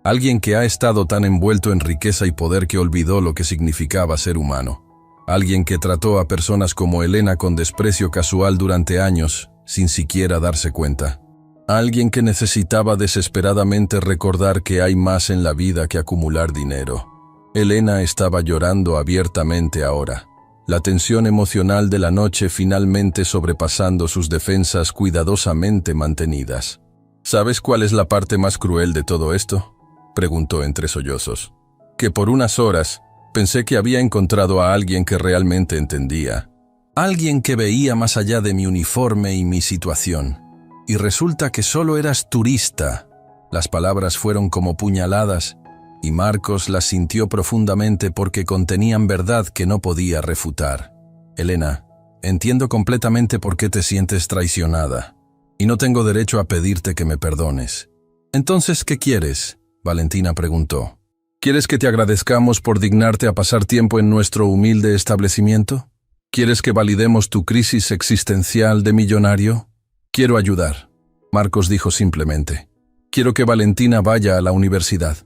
Alguien que ha estado tan envuelto en riqueza y poder que olvidó lo que significaba ser humano. Alguien que trató a personas como Elena con desprecio casual durante años, sin siquiera darse cuenta. Alguien que necesitaba desesperadamente recordar que hay más en la vida que acumular dinero. Elena estaba llorando abiertamente ahora. La tensión emocional de la noche finalmente sobrepasando sus defensas cuidadosamente mantenidas. ¿Sabes cuál es la parte más cruel de todo esto?, preguntó entre sollozos. Que por unas horas pensé que había encontrado a alguien que realmente entendía. Alguien que veía más allá de mi uniforme y mi situación. Y resulta que solo eras turista. Las palabras fueron como puñaladas, y Marcos las sintió profundamente porque contenían verdad que no podía refutar. Elena, entiendo completamente por qué te sientes traicionada, y no tengo derecho a pedirte que me perdones. Entonces, ¿qué quieres?, Valentina preguntó. ¿Quieres que te agradezcamos por dignarte a pasar tiempo en nuestro humilde establecimiento? ¿Quieres que validemos tu crisis existencial de millonario? Quiero ayudar, Marcos dijo simplemente. Quiero que Valentina vaya a la universidad.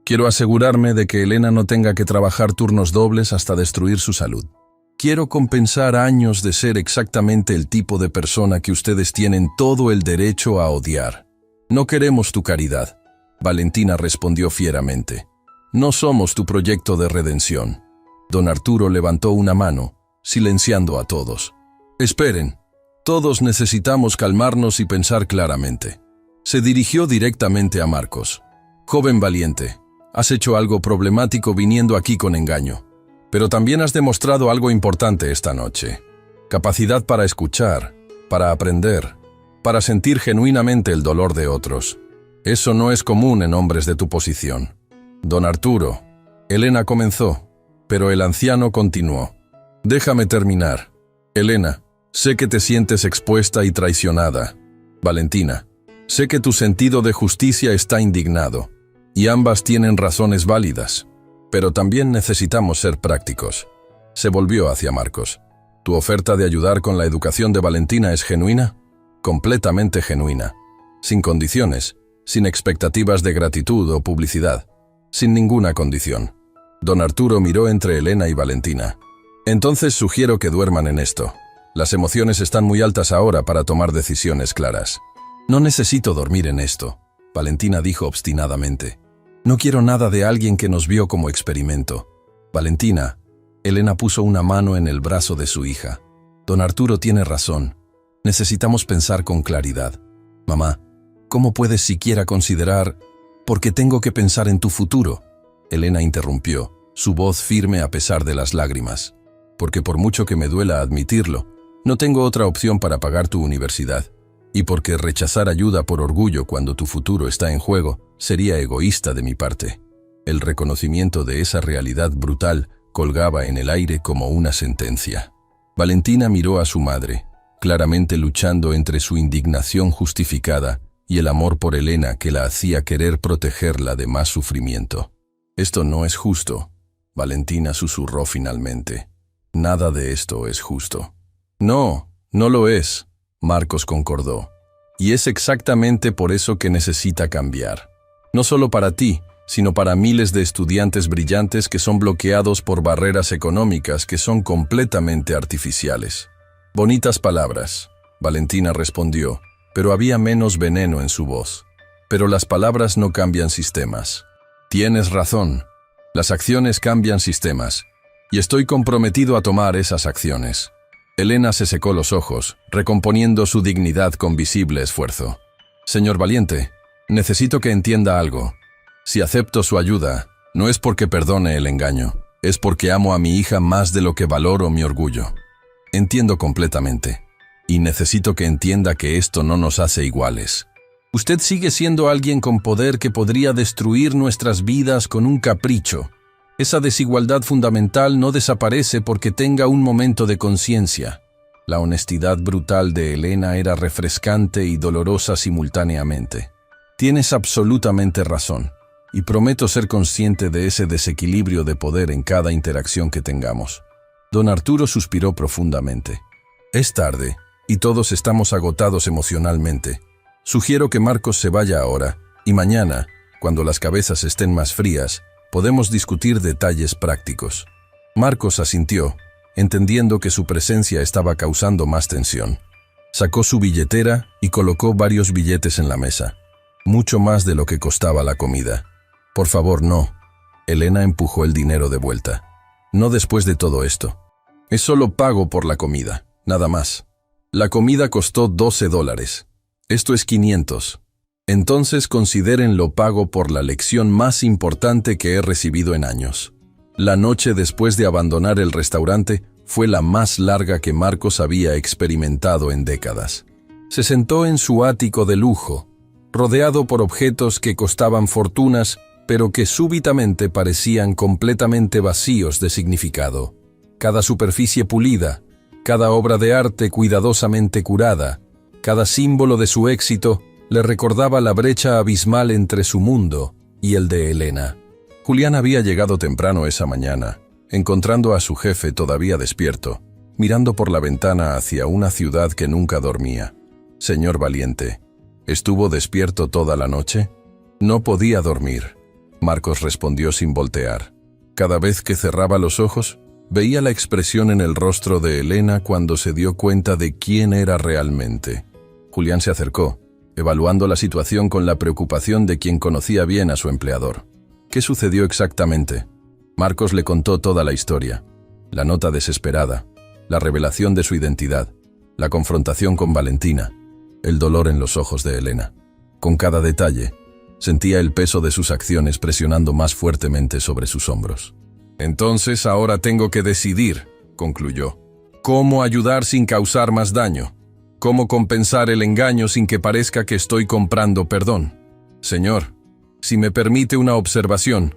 Quiero asegurarme de que Elena no tenga que trabajar turnos dobles hasta destruir su salud. Quiero compensar años de ser exactamente el tipo de persona que ustedes tienen todo el derecho a odiar. No queremos tu caridad, Valentina respondió fieramente. No somos tu proyecto de redención. Don Arturo levantó una mano, silenciando a todos. Esperen, todos necesitamos calmarnos y pensar claramente. Se dirigió directamente a Marcos. Joven valiente, has hecho algo problemático viniendo aquí con engaño, pero también has demostrado algo importante esta noche. Capacidad para escuchar, para aprender, para sentir genuinamente el dolor de otros. Eso no es común en hombres de tu posición. Don Arturo, Elena comenzó, pero el anciano continuó. Déjame terminar. Elena, sé que te sientes expuesta y traicionada. Valentina, sé que tu sentido de justicia está indignado. Y ambas tienen razones válidas, pero también necesitamos ser prácticos. Se volvió hacia Marcos. ¿Tu oferta de ayudar con la educación de Valentina es genuina? Completamente genuina. Sin condiciones, sin expectativas de gratitud o publicidad. Sin ninguna condición. Don Arturo miró entre Elena y Valentina. Entonces sugiero que duerman en esto. Las emociones están muy altas ahora para tomar decisiones claras. No necesito dormir en esto, Valentina dijo obstinadamente. No quiero nada de alguien que nos vio como experimento. Valentina, Elena puso una mano en el brazo de su hija. Don Arturo tiene razón. Necesitamos pensar con claridad. Mamá, ¿cómo puedes siquiera considerar? Porque tengo que pensar en tu futuro. Elena interrumpió, su voz firme a pesar de las lágrimas. Porque por mucho que me duela admitirlo, no tengo otra opción para pagar tu universidad. Y porque rechazar ayuda por orgullo cuando tu futuro está en juego sería egoísta de mi parte. El reconocimiento de esa realidad brutal colgaba en el aire como una sentencia. Valentina miró a su madre, claramente luchando entre su indignación justificada y el amor por Elena que la hacía querer protegerla de más sufrimiento. «Esto no es justo», Valentina susurró finalmente. «Nada de esto es justo». «No, no lo es», Marcos concordó. «Y es exactamente por eso que necesita cambiar. No solo para ti, sino para miles de estudiantes brillantes que son bloqueados por barreras económicas que son completamente artificiales». «Bonitas palabras», Valentina respondió, pero había menos veneno en su voz. «Pero las palabras no cambian sistemas». «Tienes razón. Las acciones cambian sistemas, y estoy comprometido a tomar esas acciones». Elena se secó los ojos, recomponiendo su dignidad con visible esfuerzo. «Señor Valiente, necesito que entienda algo. Si acepto su ayuda, no es porque perdone el engaño, es porque amo a mi hija más de lo que valoro mi orgullo. Entiendo completamente, y necesito que entienda que esto no nos hace iguales. Usted sigue siendo alguien con poder que podría destruir nuestras vidas con un capricho. Esa desigualdad fundamental no desaparece porque tenga un momento de conciencia». La honestidad brutal de Elena era refrescante y dolorosa simultáneamente. «Tienes absolutamente razón, y prometo ser consciente de ese desequilibrio de poder en cada interacción que tengamos». Don Arturo suspiró profundamente. «Es tarde, y todos estamos agotados emocionalmente. Sugiero que Marcos se vaya ahora, y mañana, cuando las cabezas estén más frías, podemos discutir detalles prácticos». Marcos asintió, entendiendo que su presencia estaba causando más tensión. Sacó su billetera y colocó varios billetes en la mesa, mucho más de lo que costaba la comida. «Por favor, no». Elena empujó el dinero de vuelta. «No después de todo esto. Es solo pago por la comida, nada más. La comida costó $12. Esto es 500. Entonces considérenlo pago por la lección más importante que he recibido en años». La noche después de abandonar el restaurante fue la más larga que Marcos había experimentado en décadas. Se sentó en su ático de lujo, rodeado por objetos que costaban fortunas, pero que súbitamente parecían completamente vacíos de significado. Cada superficie pulida, cada obra de arte cuidadosamente curada, cada símbolo de su éxito le recordaba la brecha abismal entre su mundo y el de Elena. Julián había llegado temprano esa mañana, encontrando a su jefe todavía despierto, mirando por la ventana hacia una ciudad que nunca dormía. «Señor Valiente, ¿estuvo despierto toda la noche?» «No podía dormir», Marcos respondió sin voltear. Cada vez que cerraba los ojos, veía la expresión en el rostro de Elena cuando se dio cuenta de quién era realmente. Julián se acercó, evaluando la situación con la preocupación de quien conocía bien a su empleador. «¿Qué sucedió exactamente?» Marcos le contó toda la historia, la nota desesperada, la revelación de su identidad, la confrontación con Valentina, el dolor en los ojos de Elena. Con cada detalle, sentía el peso de sus acciones presionando más fuertemente sobre sus hombros. «Entonces ahora tengo que decidir», concluyó, «cómo ayudar sin causar más daño, cómo compensar el engaño sin que parezca que estoy comprando perdón. Señor, si me permite una observación»,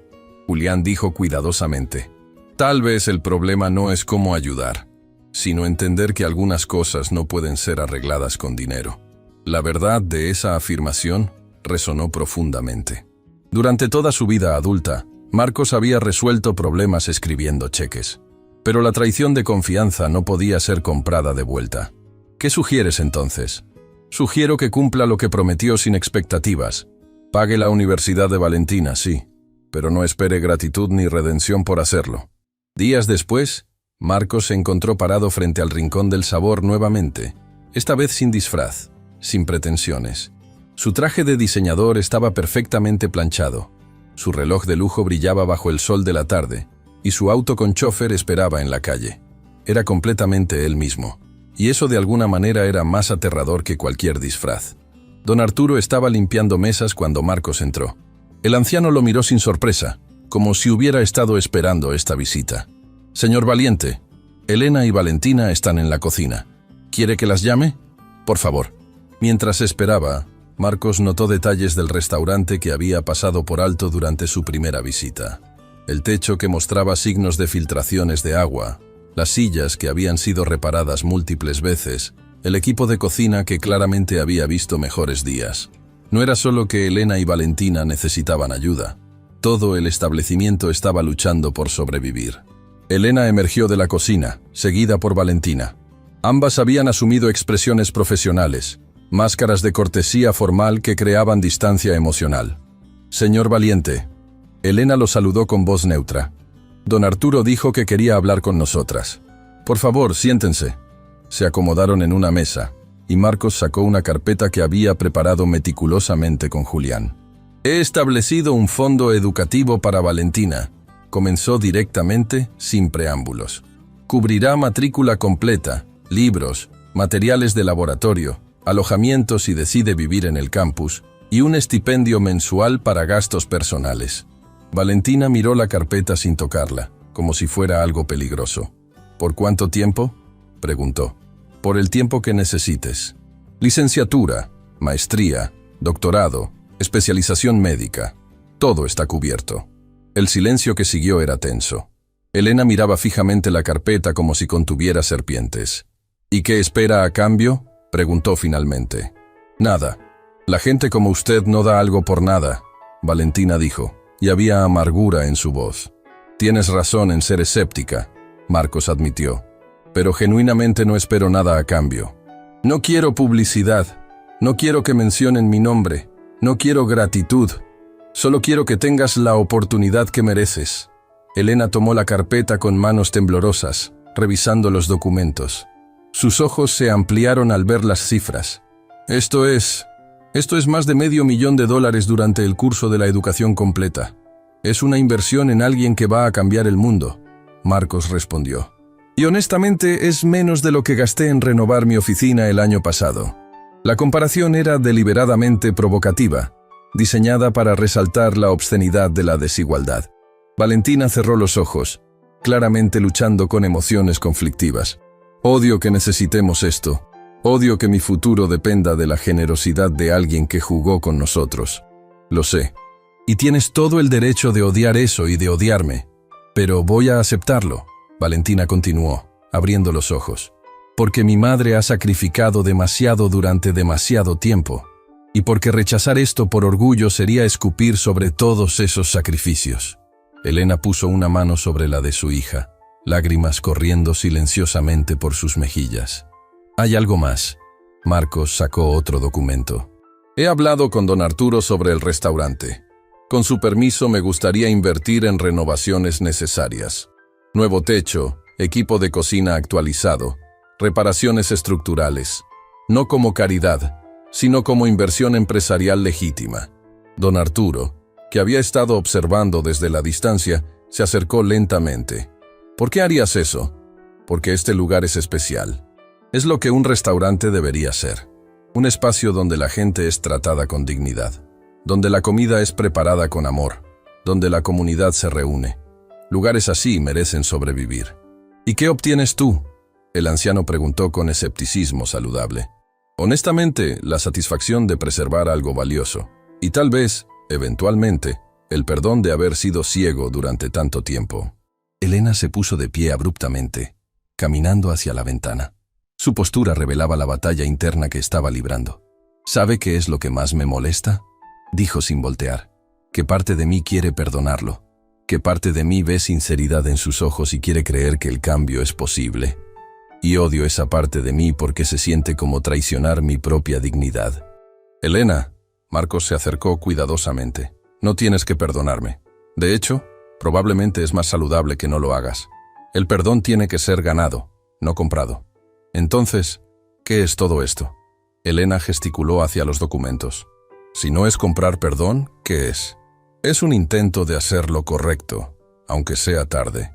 Julián dijo cuidadosamente, «tal vez el problema no es cómo ayudar, sino entender que algunas cosas no pueden ser arregladas con dinero». La verdad de esa afirmación resonó profundamente. Durante toda su vida adulta, Marcos había resuelto problemas escribiendo cheques, pero la traición de confianza no podía ser comprada de vuelta. «¿Qué sugieres entonces?» «Sugiero que cumpla lo que prometió sin expectativas. Pague la universidad de Valentina, sí, pero no espere gratitud ni redención por hacerlo». Días después, Marcos se encontró parado frente al Rincón del Sabor nuevamente, esta vez sin disfraz, sin pretensiones. Su traje de diseñador estaba perfectamente planchado, su reloj de lujo brillaba bajo el sol de la tarde, y su auto con chofer esperaba en la calle. Era completamente él mismo, y eso de alguna manera era más aterrador que cualquier disfraz. Don Arturo estaba limpiando mesas cuando Marcos entró. El anciano lo miró sin sorpresa, como si hubiera estado esperando esta visita. «Señor Valiente, Elena y Valentina están en la cocina. ¿Quiere que las llame? Por favor». Mientras esperaba, Marcos notó detalles del restaurante que había pasado por alto durante su primera visita. El techo que mostraba signos de filtraciones de agua, las sillas que habían sido reparadas múltiples veces, el equipo de cocina que claramente había visto mejores días. No era solo que Elena y Valentina necesitaban ayuda. Todo el establecimiento estaba luchando por sobrevivir. Elena emergió de la cocina, seguida por Valentina. Ambas habían asumido expresiones profesionales, máscaras de cortesía formal que creaban distancia emocional. «Señor Valiente». Elena lo saludó con voz neutra. «Don Arturo dijo que quería hablar con nosotras. Por favor, siéntense». Se acomodaron en una mesa, y Marcos sacó una carpeta que había preparado meticulosamente con Julián. «He establecido un fondo educativo para Valentina», comenzó directamente, sin preámbulos. «Cubrirá matrícula completa, libros, materiales de laboratorio, alojamiento si decide vivir en el campus, y un estipendio mensual para gastos personales». Valentina miró la carpeta sin tocarla, como si fuera algo peligroso. «¿Por cuánto tiempo?», preguntó. «Por el tiempo que necesites. Licenciatura, maestría, doctorado, especialización médica. Todo está cubierto». El silencio que siguió era tenso. Elena miraba fijamente la carpeta como si contuviera serpientes. «¿Y qué espera a cambio?», preguntó finalmente. «Nada. La gente como usted no da algo por nada», Valentina dijo, y había amargura en su voz. «Tienes razón en ser escéptica», Marcos admitió, «pero genuinamente no espero nada a cambio. No quiero publicidad, no quiero que mencionen mi nombre, no quiero gratitud, solo quiero que tengas la oportunidad que mereces». Elena tomó la carpeta con manos temblorosas, revisando los documentos. Sus ojos se ampliaron al ver las cifras. Esto es más de $500,000 durante el curso de la educación completa. Es una inversión en alguien que va a cambiar el mundo», Marcos respondió. «Y honestamente es menos de lo que gasté en renovar mi oficina el año pasado». La comparación era deliberadamente provocativa, diseñada para resaltar la obscenidad de la desigualdad. Valentina cerró los ojos, claramente luchando con emociones conflictivas. «Odio que necesitemos esto. Odio que mi futuro dependa de la generosidad de alguien que jugó con nosotros. Lo sé. Y tienes todo el derecho de odiar eso y de odiarme. Pero voy a aceptarlo», Valentina continuó, abriendo los ojos. «Porque mi madre ha sacrificado demasiado durante demasiado tiempo. Y porque rechazar esto por orgullo sería escupir sobre todos esos sacrificios». Elena puso una mano sobre la de su hija, lágrimas corriendo silenciosamente por sus mejillas. «Hay algo más». Marcos sacó otro documento. «He hablado con don Arturo sobre el restaurante. Con su permiso me gustaría invertir en renovaciones necesarias. Nuevo techo, equipo de cocina actualizado, reparaciones estructurales. No como caridad, sino como inversión empresarial legítima». Don Arturo, que había estado observando desde la distancia, se acercó lentamente. «¿Por qué harías eso?». «Porque este lugar es especial. Es lo que un restaurante debería ser. Un espacio donde la gente es tratada con dignidad, donde la comida es preparada con amor, donde la comunidad se reúne. Lugares así merecen sobrevivir». «¿Y qué obtienes tú?», el anciano preguntó con escepticismo saludable. «Honestamente, la satisfacción de preservar algo valioso, y tal vez, eventualmente, el perdón de haber sido ciego durante tanto tiempo». Elena se puso de pie abruptamente, caminando hacia la ventana. Su postura revelaba la batalla interna que estaba librando. «¿Sabe qué es lo que más me molesta?», dijo sin voltear. «Que parte de mí quiere perdonarlo, que parte de mí ve sinceridad en sus ojos y quiere creer que el cambio es posible. Y odio esa parte de mí porque se siente como traicionar mi propia dignidad». «Elena», Marcos se acercó cuidadosamente, «no tienes que perdonarme. De hecho, probablemente es más saludable que no lo hagas. El perdón tiene que ser ganado, no comprado». «Entonces, ¿qué es todo esto?». Elena gesticuló hacia los documentos. «Si no es comprar perdón, ¿qué es?». «Es un intento de hacer lo correcto, aunque sea tarde.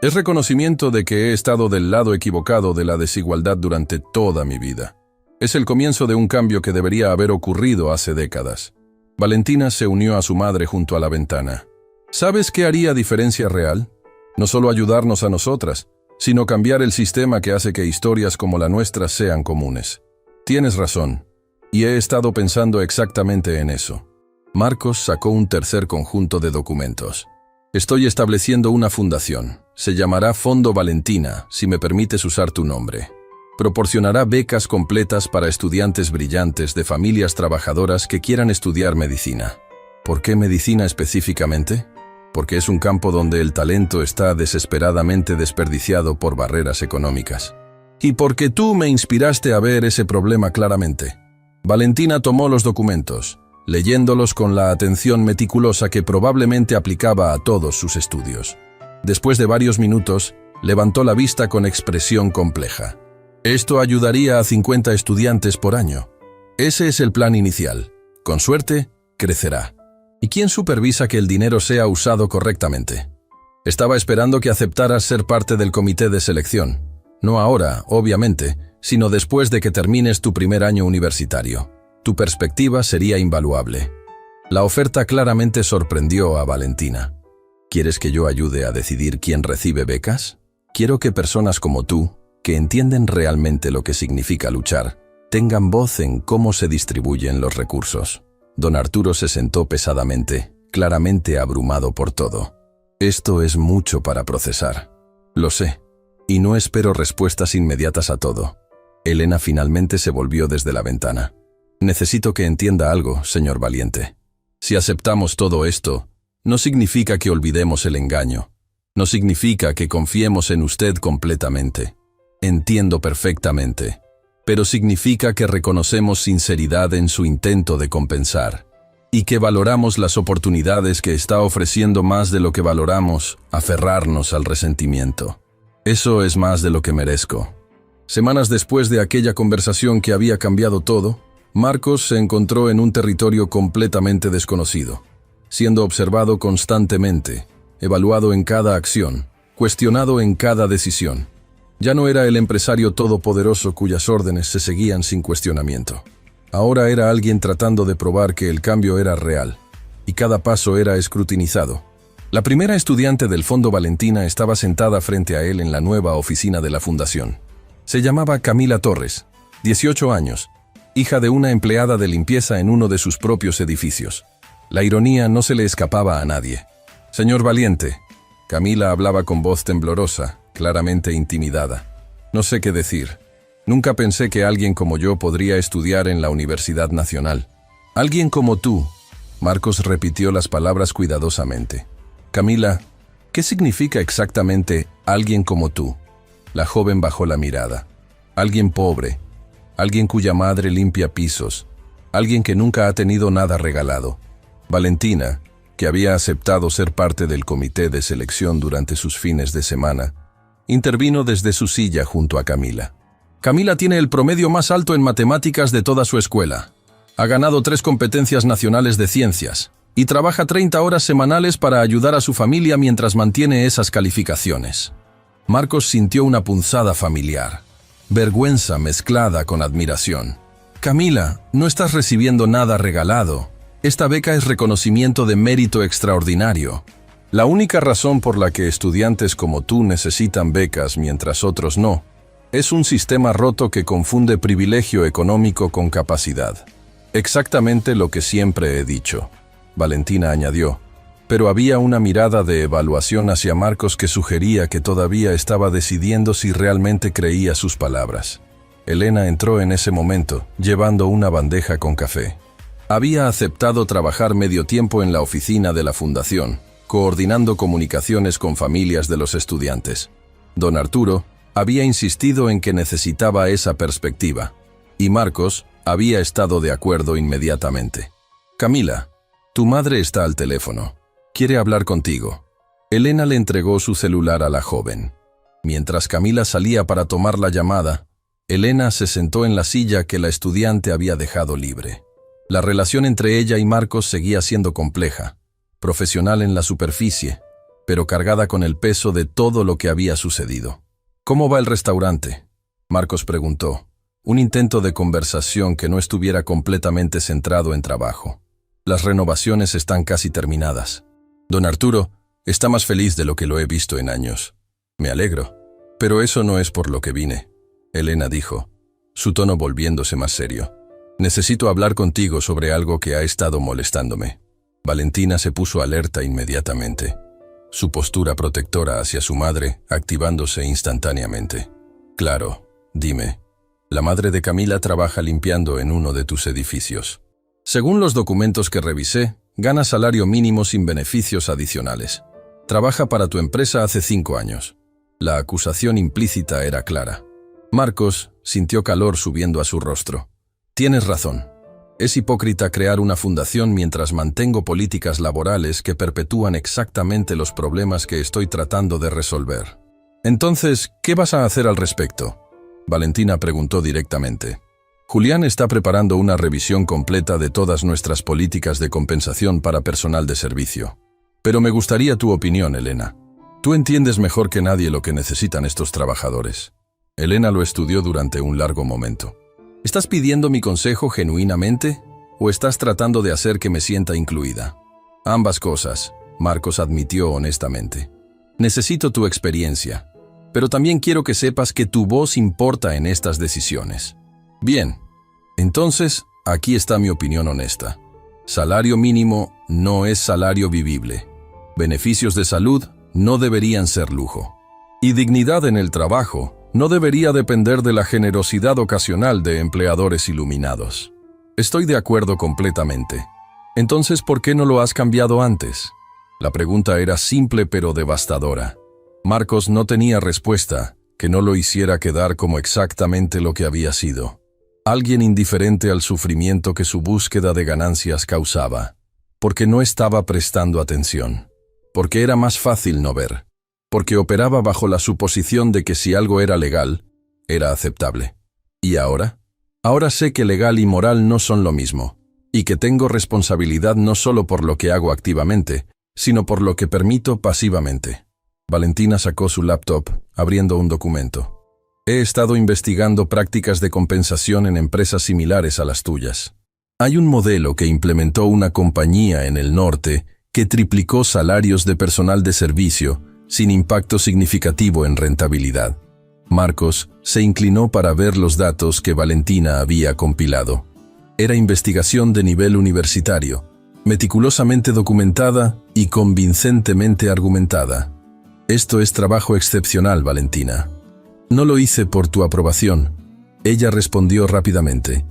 Es reconocimiento de que he estado del lado equivocado de la desigualdad durante toda mi vida. Es el comienzo de un cambio que debería haber ocurrido hace décadas». Valentina se unió a su madre junto a la ventana. «¿Sabes qué haría diferencia real? No solo ayudarnos a nosotras, sino cambiar el sistema que hace que historias como la nuestra sean comunes. Tienes razón. Y he estado pensando exactamente en eso. Marcos sacó un tercer conjunto de documentos. Estoy estableciendo una fundación. Se llamará Fondo Valentina, si me permites usar tu nombre. Proporcionará becas completas para estudiantes brillantes de familias trabajadoras que quieran estudiar medicina. ¿Por qué medicina específicamente? Porque es un campo donde el talento está desesperadamente desperdiciado por barreras económicas. Y porque tú me inspiraste a ver ese problema claramente. Valentina tomó los documentos, leyéndolos con la atención meticulosa que probablemente aplicaba a todos sus estudios. Después de varios minutos, levantó la vista con expresión compleja. Esto ayudaría a 50 estudiantes por año. Ese es el plan inicial. Con suerte, crecerá. ¿Y quién supervisa que el dinero sea usado correctamente? Estaba esperando que aceptaras ser parte del comité de selección. No ahora, obviamente, sino después de que termines tu primer año universitario. Tu perspectiva sería invaluable. La oferta claramente sorprendió a Valentina. ¿Quieres que yo ayude a decidir quién recibe becas? Quiero que personas como tú, que entienden realmente lo que significa luchar, tengan voz en cómo se distribuyen los recursos. Don Arturo se sentó pesadamente, claramente abrumado por todo. Esto es mucho para procesar. Lo sé, y no espero respuestas inmediatas a todo. Elena finalmente se volvió desde la ventana. Necesito que entienda algo, señor Valiente. Si aceptamos todo esto, no significa que olvidemos el engaño. No significa que confiemos en usted completamente. Entiendo perfectamente. Pero significa que reconocemos sinceridad en su intento de compensar, y que valoramos las oportunidades que está ofreciendo más de lo que valoramos aferrarnos al resentimiento. Eso es más de lo que merezco. Semanas después de aquella conversación que había cambiado todo, Marcos se encontró en un territorio completamente desconocido, siendo observado constantemente, evaluado en cada acción, cuestionado en cada decisión. Ya no era el empresario todopoderoso cuyas órdenes se seguían sin cuestionamiento. Ahora era alguien tratando de probar que el cambio era real, y cada paso era escrutinizado. La primera estudiante del Fondo Valentina estaba sentada frente a él en la nueva oficina de la fundación. Se llamaba Camila Torres, 18 años, hija de una empleada de limpieza en uno de sus propios edificios. La ironía no se le escapaba a nadie. «Señor Valiente», Camila hablaba con voz temblorosa, claramente intimidada. «No sé qué decir. Nunca pensé que alguien como yo podría estudiar en la Universidad Nacional». «Alguien como tú», Marcos repitió las palabras cuidadosamente. «Camila, ¿qué significa exactamente alguien como tú?» La joven bajó la mirada. «Alguien pobre, alguien cuya madre limpia pisos, alguien que nunca ha tenido nada regalado». Valentina, que había aceptado ser parte del comité de selección durante sus fines de semana, intervino desde su silla junto a Camila. «Camila tiene el promedio más alto en matemáticas de toda su escuela. Ha ganado 3 competencias nacionales de ciencias y trabaja 30 horas semanales para ayudar a su familia mientras mantiene esas calificaciones». Marcos sintió una punzada familiar, vergüenza mezclada con admiración. «Camila, no estás recibiendo nada regalado. Esta beca es reconocimiento de mérito extraordinario. La única razón por la que estudiantes como tú necesitan becas mientras otros no, es un sistema roto que confunde privilegio económico con capacidad. Exactamente lo que siempre he dicho», Valentina añadió, pero había una mirada de evaluación hacia Marcos que sugería que todavía estaba decidiendo si realmente creía sus palabras. Elena entró en ese momento, llevando una bandeja con café. Había aceptado trabajar medio tiempo en la oficina de la fundación, coordinando comunicaciones con familias de los estudiantes. Don Arturo había insistido en que necesitaba esa perspectiva, y Marcos había estado de acuerdo inmediatamente. «Camila, tu madre está al teléfono. Quiere hablar contigo». Elena le entregó su celular a la joven. Mientras Camila salía para tomar la llamada, Elena se sentó en la silla que la estudiante había dejado libre. La relación entre ella y Marcos seguía siendo compleja, profesional en la superficie, pero cargada con el peso de todo lo que había sucedido. «¿Cómo va el restaurante?», Marcos preguntó, un intento de conversación que no estuviera completamente centrado en trabajo. «Las renovaciones están casi terminadas. Don Arturo está más feliz de lo que lo he visto en años. Me alegro. Pero eso no es por lo que vine», Elena dijo, su tono volviéndose más serio. Necesito hablar contigo sobre algo que ha estado molestándome. Valentina se puso alerta inmediatamente, su postura protectora hacia su madre activándose instantáneamente. Claro, dime. La madre de Camila trabaja limpiando en uno de tus edificios. Según los documentos que revisé, gana salario mínimo sin beneficios adicionales. Trabaja para tu empresa hace 5 años. La acusación implícita era clara. Marcos sintió calor subiendo a su rostro. Tienes razón. Es hipócrita crear una fundación mientras mantengo políticas laborales que perpetúan exactamente los problemas que estoy tratando de resolver. Entonces, ¿qué vas a hacer al respecto? Valentina preguntó directamente. Julián está preparando una revisión completa de todas nuestras políticas de compensación para personal de servicio. Pero me gustaría tu opinión, Elena. Tú entiendes mejor que nadie lo que necesitan estos trabajadores. Elena lo estudió durante un largo momento. ¿Estás pidiendo mi consejo genuinamente o estás tratando de hacer que me sienta incluida? Ambas cosas, Marcos admitió honestamente. Necesito tu experiencia, pero también quiero que sepas que tu voz importa en estas decisiones. Bien, entonces, aquí está mi opinión honesta. Salario mínimo no es salario vivible. Beneficios de salud no deberían ser lujo. Y dignidad en el trabajo no debería depender de la generosidad ocasional de empleadores iluminados. Estoy de acuerdo completamente. Entonces, ¿por qué no lo has cambiado antes? La pregunta era simple pero devastadora. Marcos no tenía respuesta que no lo hiciera quedar como exactamente lo que había sido. Alguien indiferente al sufrimiento que su búsqueda de ganancias causaba, porque no estaba prestando atención, porque era más fácil no ver, porque operaba bajo la suposición de que si algo era legal, era aceptable. ¿Y ahora? Ahora sé que legal y moral no son lo mismo, y que tengo responsabilidad no solo por lo que hago activamente, sino por lo que permito pasivamente. Valentina sacó su laptop, abriendo un documento. He estado investigando prácticas de compensación en empresas similares a las tuyas. Hay un modelo que implementó una compañía en el norte que triplicó salarios de personal de servicio sin impacto significativo en rentabilidad. Marcos se inclinó para ver los datos que Valentina había compilado. Era investigación de nivel universitario, meticulosamente documentada y convincentemente argumentada. Esto es trabajo excepcional, Valentina. No lo hice por tu aprobación. Ella respondió rápidamente.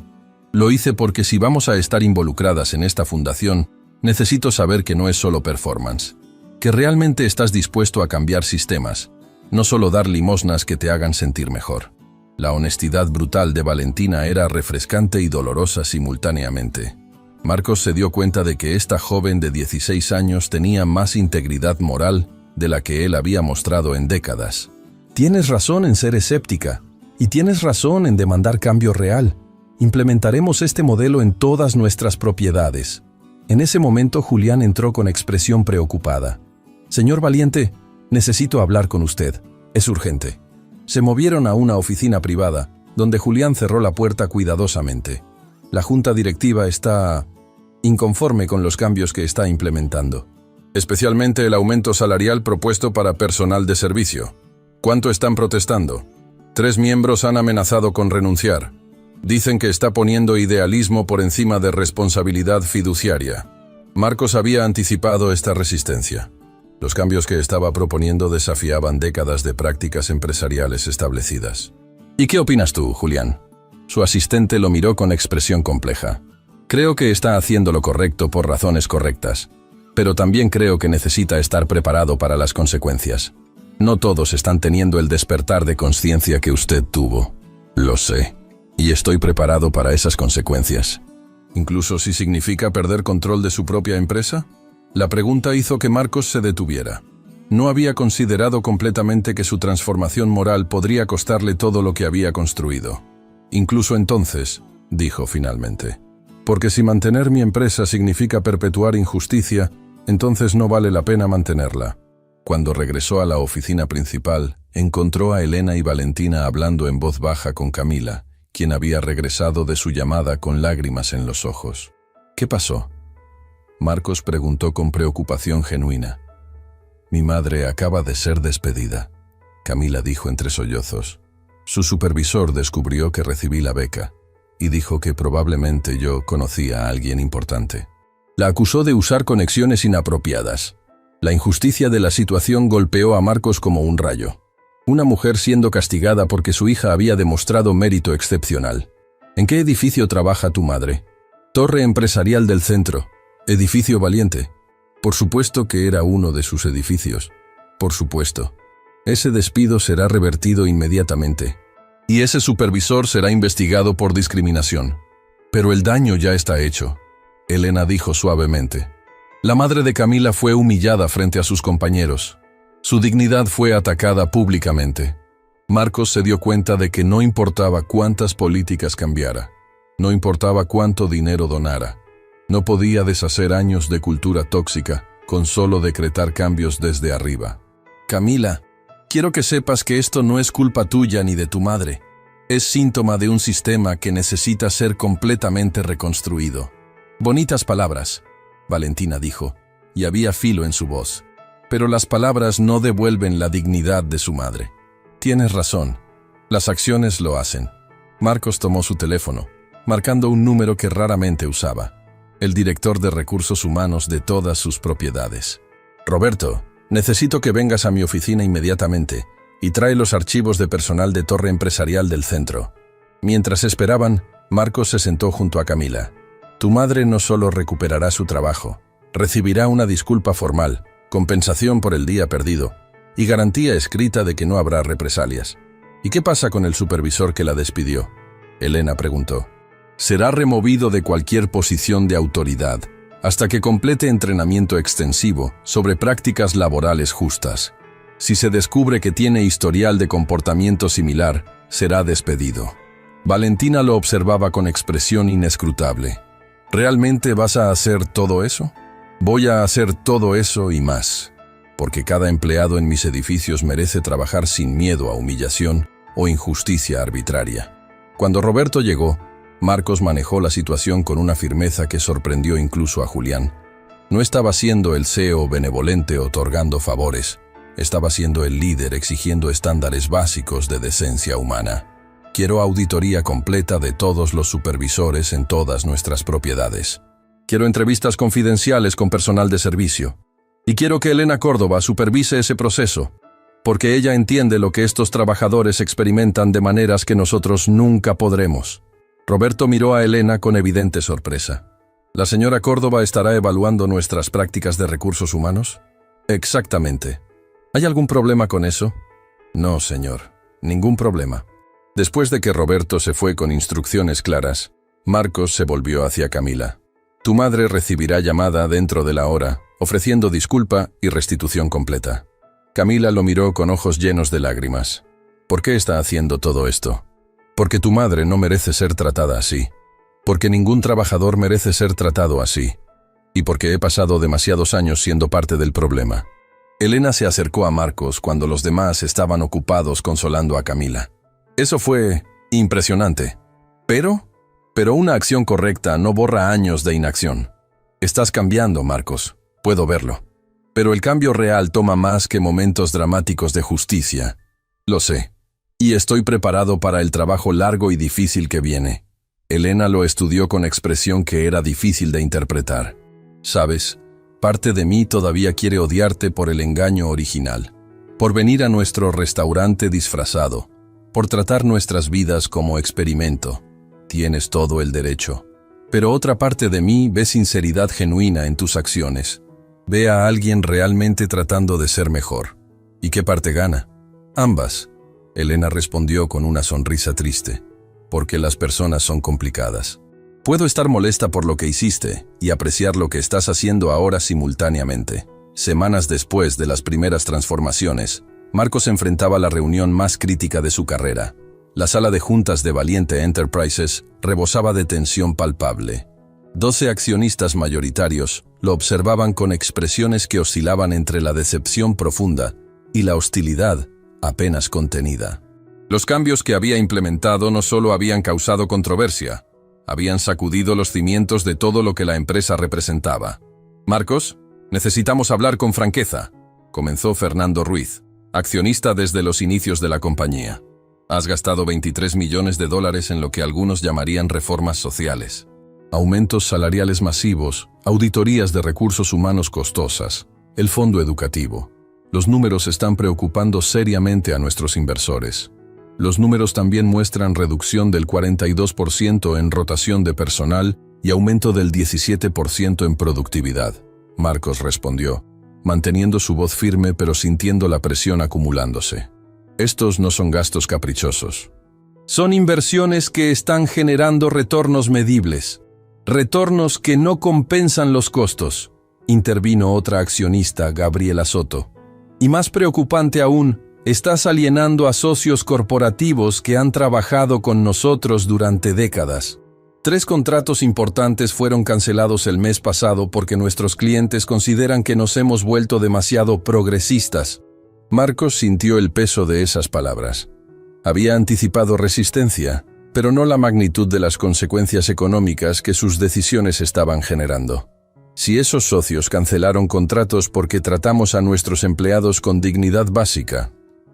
Lo hice porque si vamos a estar involucradas en esta fundación, necesito saber que no es solo performance, que realmente estás dispuesto a cambiar sistemas, no solo dar limosnas que te hagan sentir mejor. La honestidad brutal de Valentina era refrescante y dolorosa simultáneamente. Marcos se dio cuenta de que esta joven de 16 años tenía más integridad moral de la que él había mostrado en décadas. Tienes razón en ser escéptica, y tienes razón en demandar cambio real. Implementaremos este modelo en todas nuestras propiedades. En ese momento Julián entró con expresión preocupada. Señor Valiente, necesito hablar con usted. Es urgente. Se movieron a una oficina privada, donde Julián cerró la puerta cuidadosamente. La junta directiva está inconforme con los cambios que está implementando. Especialmente el aumento salarial propuesto para personal de servicio. ¿Cuánto están protestando? 3 miembros han amenazado con renunciar. Dicen que está poniendo idealismo por encima de responsabilidad fiduciaria. Marcos había anticipado esta resistencia. Los cambios que estaba proponiendo desafiaban décadas de prácticas empresariales establecidas. ¿Y qué opinas tú, Julián? Su asistente lo miró con expresión compleja. Creo que está haciendo lo correcto por razones correctas, pero también creo que necesita estar preparado para las consecuencias. No todos están teniendo el despertar de conciencia que usted tuvo. Lo sé, y estoy preparado para esas consecuencias. ¿Incluso si significa perder control de su propia empresa? La pregunta hizo que Marcos se detuviera. No había considerado completamente que su transformación moral podría costarle todo lo que había construido. Incluso entonces, dijo finalmente. Porque si mantener mi empresa significa perpetuar injusticia, entonces no vale la pena mantenerla. Cuando regresó a la oficina principal, encontró a Elena y Valentina hablando en voz baja con Camila, quien había regresado de su llamada con lágrimas en los ojos. ¿Qué pasó? Marcos preguntó con preocupación genuina. Mi madre acaba de ser despedida, Camila dijo entre sollozos. Su supervisor descubrió que recibí la beca, y dijo que probablemente yo conocía a alguien importante. La acusó de usar conexiones inapropiadas. La injusticia de la situación golpeó a Marcos como un rayo. Una mujer siendo castigada porque su hija había demostrado mérito excepcional. ¿En qué edificio trabaja tu madre? Torre Empresarial del Centro. Edificio Valiente. Por supuesto que era uno de sus edificios. Por supuesto. Ese despido será revertido inmediatamente. Y ese supervisor será investigado por discriminación. Pero el daño ya está hecho, Elena dijo suavemente. La madre de Camila fue humillada frente a sus compañeros. Su dignidad fue atacada públicamente. Marcos se dio cuenta de que no importaba cuántas políticas cambiara, no importaba cuánto dinero donara. No podía deshacer años de cultura tóxica con solo decretar cambios desde arriba. Camila, quiero que sepas que esto no es culpa tuya ni de tu madre. Es síntoma de un sistema que necesita ser completamente reconstruido. Bonitas palabras, Valentina dijo, y había filo en su voz. Pero las palabras no devuelven la dignidad de su madre. Tienes razón, las acciones lo hacen. Marcos tomó su teléfono, marcando un número que raramente usaba. El director de recursos humanos de todas sus propiedades. Roberto, necesito que vengas a mi oficina inmediatamente y trae los archivos de personal de Torre Empresarial del Centro. Mientras esperaban, Marcos se sentó junto a Camila. Tu madre no solo recuperará su trabajo, recibirá una disculpa formal, compensación por el día perdido y garantía escrita de que no habrá represalias. ¿Y qué pasa con el supervisor que la despidió? Elena preguntó. Será removido de cualquier posición de autoridad hasta que complete entrenamiento extensivo sobre prácticas laborales justas. Si se descubre que tiene historial de comportamiento similar, será despedido. Valentina lo observaba con expresión inescrutable. ¿Realmente vas a hacer todo eso? Voy a hacer todo eso y más, porque cada empleado en mis edificios merece trabajar sin miedo a humillación o injusticia arbitraria. Cuando Roberto llegó, Marcos manejó la situación con una firmeza que sorprendió incluso a Julián. No estaba siendo el CEO benevolente otorgando favores, estaba siendo el líder exigiendo estándares básicos de decencia humana. Quiero auditoría completa de todos los supervisores en todas nuestras propiedades. Quiero entrevistas confidenciales con personal de servicio. Y quiero que Elena Córdoba supervise ese proceso, porque ella entiende lo que estos trabajadores experimentan de maneras que nosotros nunca podremos. Roberto miró a Elena con evidente sorpresa. ¿La señora Córdoba estará evaluando nuestras prácticas de recursos humanos? Exactamente. ¿Hay algún problema con eso? No, señor. Ningún problema. Después de que Roberto se fue con instrucciones claras, Marcos se volvió hacia Camila. Tu madre recibirá llamada dentro de la hora, ofreciendo disculpa y restitución completa. Camila lo miró con ojos llenos de lágrimas. ¿Por qué está haciendo todo esto? Porque tu madre no merece ser tratada así. Porque ningún trabajador merece ser tratado así. Y porque he pasado demasiados años siendo parte del problema. Elena se acercó a Marcos cuando los demás estaban ocupados consolando a Camila. Eso fue impresionante. Pero una acción correcta no borra años de inacción. Estás cambiando, Marcos. Puedo verlo. Pero el cambio real toma más que momentos dramáticos de justicia. Lo sé. Y estoy preparado para el trabajo largo y difícil que viene. Elena lo estudió con expresión que era difícil de interpretar. ¿Sabes? Parte de mí todavía quiere odiarte por el engaño original. Por venir a nuestro restaurante disfrazado. Por tratar nuestras vidas como experimento. Tienes todo el derecho. Pero otra parte de mí ve sinceridad genuina en tus acciones. Ve a alguien realmente tratando de ser mejor. ¿Y qué parte gana? Ambas. Elena respondió con una sonrisa triste. Porque las personas son complicadas. Puedo estar molesta por lo que hiciste y apreciar lo que estás haciendo ahora simultáneamente. Semanas después de las primeras transformaciones, Marcos enfrentaba la reunión más crítica de su carrera. La sala de juntas de Valiente Enterprises rebosaba de tensión palpable. 12 accionistas mayoritarios lo observaban con expresiones que oscilaban entre la decepción profunda y la hostilidad apenas contenida. Los cambios que había implementado no solo habían causado controversia, habían sacudido los cimientos de todo lo que la empresa representaba. «Marcos, necesitamos hablar con franqueza», comenzó Fernando Ruiz, accionista desde los inicios de la compañía. Has gastado 23 millones de dólares en lo que algunos llamarían reformas sociales. Aumentos salariales masivos, auditorías de recursos humanos costosas, el fondo educativo. Los números están preocupando seriamente a nuestros inversores. Los números también muestran reducción del 42% en rotación de personal y aumento del 17% en productividad. Marcos respondió, manteniendo su voz firme pero sintiendo la presión acumulándose. Estos no son gastos caprichosos. Son inversiones que están generando retornos medibles. Retornos que no compensan los costos, intervino otra accionista, Gabriela Soto. Y más preocupante aún, estás alienando a socios corporativos que han trabajado con nosotros durante décadas. 3 contratos importantes fueron cancelados el mes pasado porque nuestros clientes consideran que nos hemos vuelto demasiado progresistas. Marcos sintió el peso de esas palabras. Había anticipado resistencia, pero no la magnitud de las consecuencias económicas que sus decisiones estaban generando. Si esos socios cancelaron contratos porque tratamos a nuestros empleados con dignidad básica,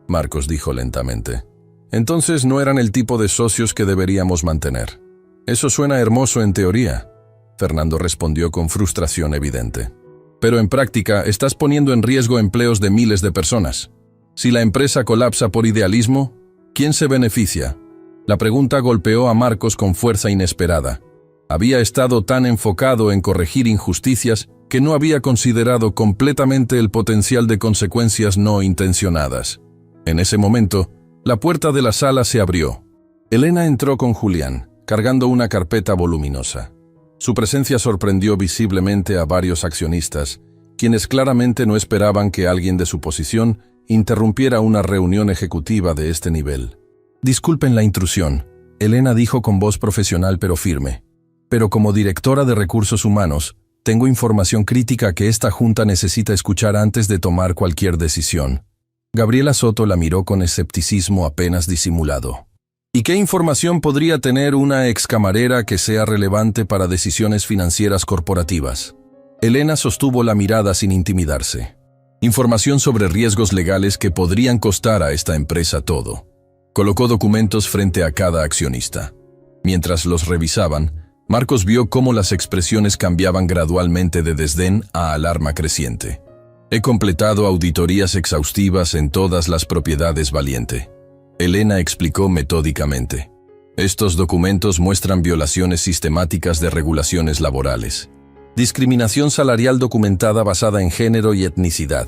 Marcos dijo lentamente, entonces no eran el tipo de socios que deberíamos mantener. Eso suena hermoso en teoría, Fernando respondió con frustración evidente. Pero en práctica estás poniendo en riesgo empleos de miles de personas. Si la empresa colapsa por idealismo, ¿quién se beneficia? La pregunta golpeó a Marcos con fuerza inesperada. Había estado tan enfocado en corregir injusticias que no había considerado completamente el potencial de consecuencias no intencionadas. En ese momento, la puerta de la sala se abrió. Elena entró con Julián, cargando una carpeta voluminosa. Su presencia sorprendió visiblemente a varios accionistas, quienes claramente no esperaban que alguien de su posición interrumpiera una reunión ejecutiva de este nivel. Disculpen la intrusión, Elena dijo con voz profesional pero firme. Pero como directora de recursos humanos, tengo información crítica que esta junta necesita escuchar antes de tomar cualquier decisión. Gabriela Soto la miró con escepticismo apenas disimulado. ¿Y qué información podría tener una excamarera que sea relevante para decisiones financieras corporativas? Elena sostuvo la mirada sin intimidarse. Información sobre riesgos legales que podrían costar a esta empresa todo. Colocó documentos frente a cada accionista. Mientras los revisaban, Marcos vio cómo las expresiones cambiaban gradualmente de desdén a alarma creciente. He completado auditorías exhaustivas en todas las propiedades Valiente. Elena explicó metódicamente. Estos documentos muestran violaciones sistemáticas de regulaciones laborales. Discriminación salarial documentada basada en género y etnicidad.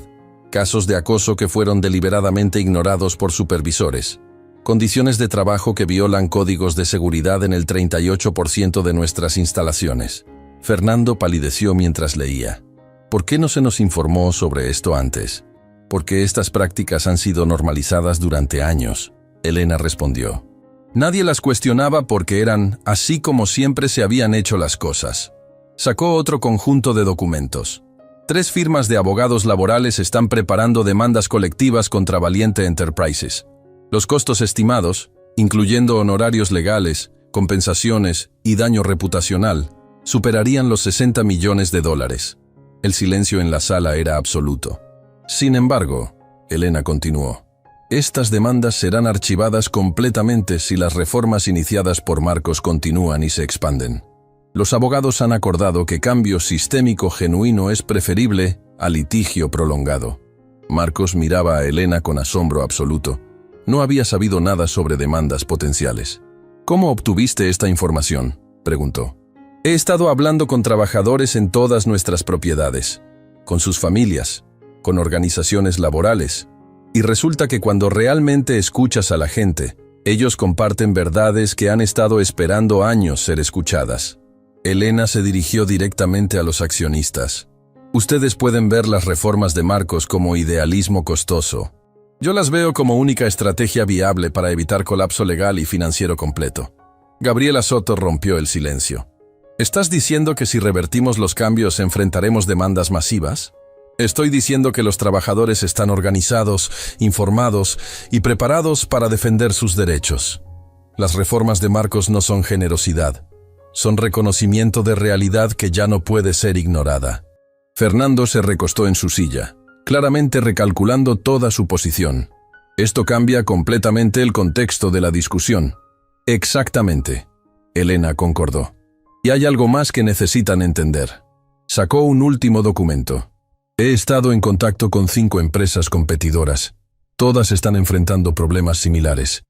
Casos de acoso que fueron deliberadamente ignorados por supervisores. Condiciones de trabajo que violan códigos de seguridad en el 38% de nuestras instalaciones. Fernando palideció mientras leía. ¿Por qué no se nos informó sobre esto antes? Porque estas prácticas han sido normalizadas durante años. Elena respondió. Nadie las cuestionaba porque eran así como siempre se habían hecho las cosas. Sacó otro conjunto de documentos. 3 firmas de abogados laborales están preparando demandas colectivas contra Valiente Enterprises. Los costos estimados, incluyendo honorarios legales, compensaciones y daño reputacional, superarían los 60 millones de dólares. El silencio en la sala era absoluto. Sin embargo, Elena continuó, estas demandas serán archivadas completamente si las reformas iniciadas por Marcos continúan y se expanden. Los abogados han acordado que cambio sistémico genuino es preferible a litigio prolongado. Marcos miraba a Elena con asombro absoluto. No había sabido nada sobre demandas potenciales. ¿Cómo obtuviste esta información?, preguntó. He estado hablando con trabajadores en todas nuestras propiedades, con sus familias, con organizaciones laborales, y resulta que cuando realmente escuchas a la gente, ellos comparten verdades que han estado esperando años ser escuchadas. Elena se dirigió directamente a los accionistas. Ustedes pueden ver las reformas de Marcos como idealismo costoso. Yo las veo como única estrategia viable para evitar colapso legal y financiero completo. Gabriela Soto rompió el silencio. ¿Estás diciendo que si revertimos los cambios enfrentaremos demandas masivas? Estoy diciendo que los trabajadores están organizados, informados y preparados para defender sus derechos. Las reformas de Marcos no son generosidad. Son reconocimiento de realidad que ya no puede ser ignorada. Fernando se recostó en su silla, claramente recalculando toda su posición. Esto cambia completamente el contexto de la discusión. Exactamente. Elena concordó. Y hay algo más que necesitan entender. Sacó un último documento. He estado en contacto con 5 empresas competidoras. Todas están enfrentando problemas similares.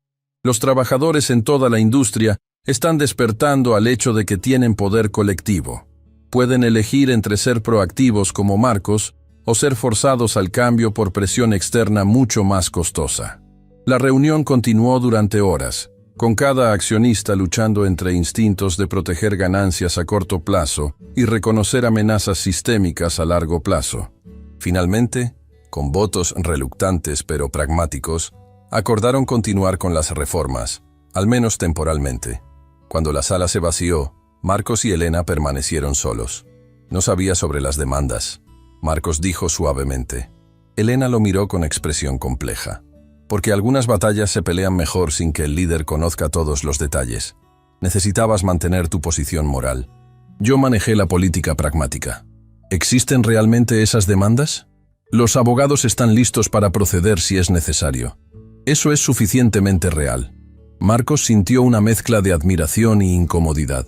Los trabajadores en toda la industria están despertando al hecho de que tienen poder colectivo. Pueden elegir entre ser proactivos como Marcos o ser forzados al cambio por presión externa mucho más costosa. La reunión continuó durante horas, con cada accionista luchando entre instintos de proteger ganancias a corto plazo y reconocer amenazas sistémicas a largo plazo. Finalmente, con votos reluctantes pero pragmáticos, acordaron continuar con las reformas, al menos temporalmente. Cuando la sala se vació, Marcos y Elena permanecieron solos. No sabía sobre las demandas. Marcos dijo suavemente. Elena lo miró con expresión compleja. Porque algunas batallas se pelean mejor sin que el líder conozca todos los detalles. Necesitabas mantener tu posición moral. Yo manejé la política pragmática. ¿Existen realmente esas demandas? Los abogados están listos para proceder si es necesario. Eso es suficientemente real. Marcos sintió una mezcla de admiración y incomodidad.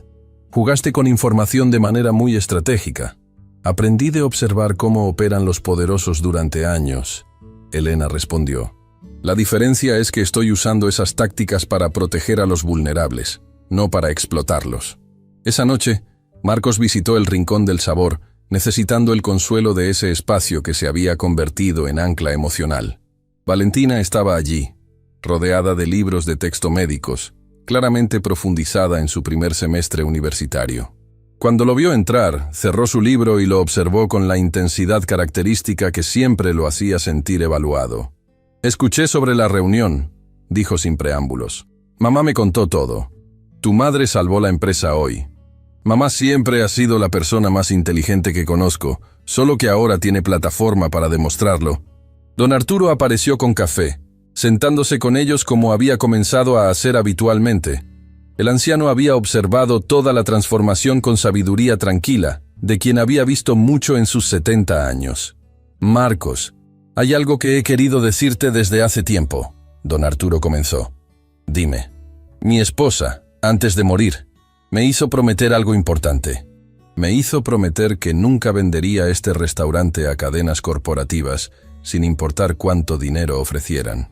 Jugaste con información de manera muy estratégica. Aprendí de observar cómo operan los poderosos durante años. Elena respondió. La diferencia es que estoy usando esas tácticas para proteger a los vulnerables, no para explotarlos. Esa noche, Marcos visitó el Rincón del Sabor, necesitando el consuelo de ese espacio que se había convertido en ancla emocional. Valentina estaba allí, rodeada de libros de texto médicos, claramente profundizada en su primer semestre universitario. Cuando lo vio entrar, cerró su libro y lo observó con la intensidad característica que siempre lo hacía sentir evaluado. «Escuché sobre la reunión», dijo sin preámbulos. «Mamá me contó todo. Tu madre salvó la empresa hoy. Mamá siempre ha sido la persona más inteligente que conozco, solo que ahora tiene plataforma para demostrarlo». Don Arturo apareció con café, sentándose con ellos como había comenzado a hacer habitualmente. El anciano había observado toda la transformación con sabiduría tranquila, de quien había visto mucho en sus 70 años. «Marcos, hay algo que he querido decirte desde hace tiempo», don Arturo comenzó. «Dime». «Mi esposa, antes de morir, me hizo prometer algo importante. Me hizo prometer que nunca vendería este restaurante a cadenas corporativas, sin importar cuánto dinero ofrecieran.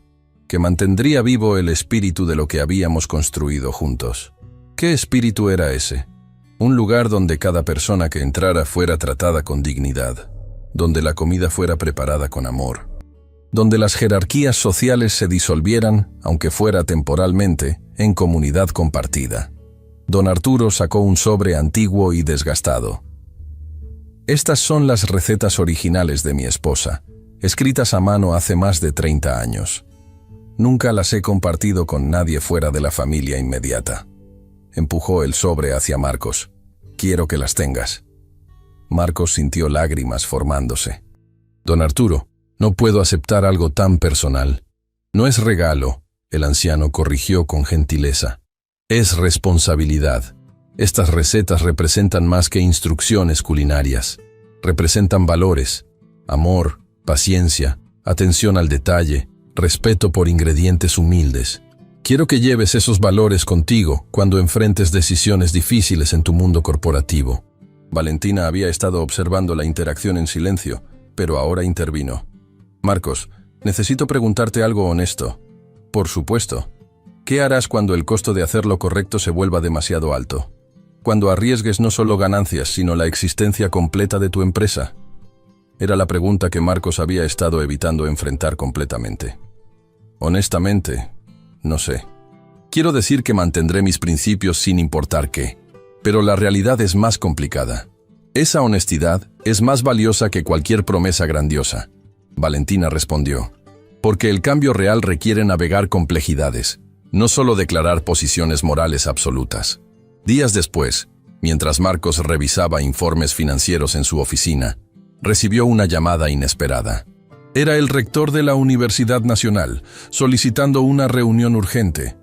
Que mantendría vivo el espíritu de lo que habíamos construido juntos». ¿Qué espíritu era ese? Un lugar donde cada persona que entrara fuera tratada con dignidad, donde la comida fuera preparada con amor, donde las jerarquías sociales se disolvieran, aunque fuera temporalmente, en comunidad compartida. Don Arturo sacó un sobre antiguo y desgastado. «Estas son las recetas originales de mi esposa, escritas a mano hace más de 30 años. Nunca las he compartido con nadie fuera de la familia inmediata». Empujó el sobre hacia Marcos. «Quiero que las tengas». Marcos sintió lágrimas formándose. «Don Arturo, no puedo aceptar algo tan personal». «No es regalo», el anciano corrigió con gentileza. «Es responsabilidad. Estas recetas representan más que instrucciones culinarias. Representan valores, amor, paciencia, atención al detalle, respeto por ingredientes humildes. Quiero que lleves esos valores contigo cuando enfrentes decisiones difíciles en tu mundo corporativo». Valentina había estado observando la interacción en silencio, pero ahora intervino. «Marcos, necesito preguntarte algo honesto». «Por supuesto. ¿Qué harás cuando el costo de hacer lo correcto se vuelva demasiado alto? Cuando arriesgues no solo ganancias, sino la existencia completa de tu empresa». Era la pregunta que Marcos había estado evitando enfrentar completamente. «Honestamente, no sé. Quiero decir que mantendré mis principios sin importar qué. Pero la realidad es más complicada. Esa honestidad es más valiosa que cualquier promesa grandiosa», Valentina respondió. «Porque el cambio real requiere navegar complejidades, no solo declarar posiciones morales absolutas». Días después, mientras Marcos revisaba informes financieros en su oficina, recibió una llamada inesperada. Era el rector de la Universidad Nacional, solicitando una reunión urgente.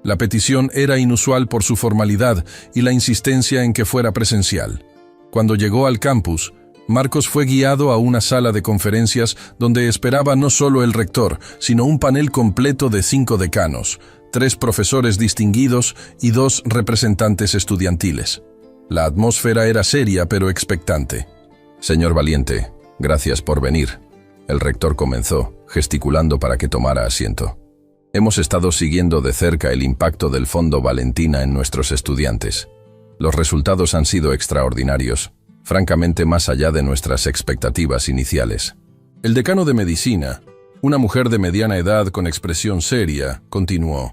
La petición era inusual por su formalidad y la insistencia en que fuera presencial. Cuando llegó al campus, Marcos fue guiado a una sala de conferencias donde esperaba no solo el rector, sino un panel completo de 5 decanos, 3 profesores distinguidos y 2 representantes estudiantiles. La atmósfera era seria pero expectante. «Señor Valiente, gracias por venir», el rector comenzó, gesticulando para que tomara asiento. «Hemos estado siguiendo de cerca el impacto del Fondo Valentina en nuestros estudiantes. Los resultados han sido extraordinarios, francamente más allá de nuestras expectativas iniciales». El decano de medicina, una mujer de mediana edad con expresión seria, continuó.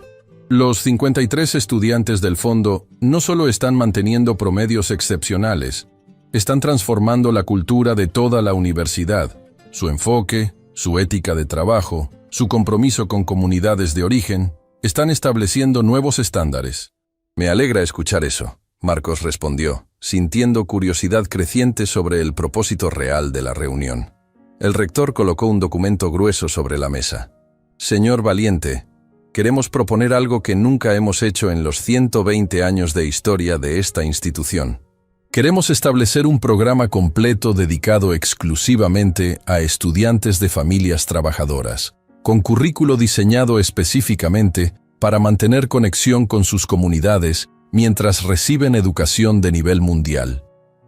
«Los 53 estudiantes del fondo no solo están manteniendo promedios excepcionales, están transformando la cultura de toda la universidad, su enfoque, su ética de trabajo, su compromiso con comunidades de origen, están estableciendo nuevos estándares». «Me alegra escuchar eso», Marcos respondió, sintiendo curiosidad creciente sobre el propósito real de la reunión. El rector colocó un documento grueso sobre la mesa. «Señor Valiente, queremos proponer algo que nunca hemos hecho en los 120 años de historia de esta institución. Queremos establecer un programa completo dedicado exclusivamente a estudiantes de familias trabajadoras, con currículo diseñado específicamente para mantener conexión con sus comunidades mientras reciben educación de nivel mundial».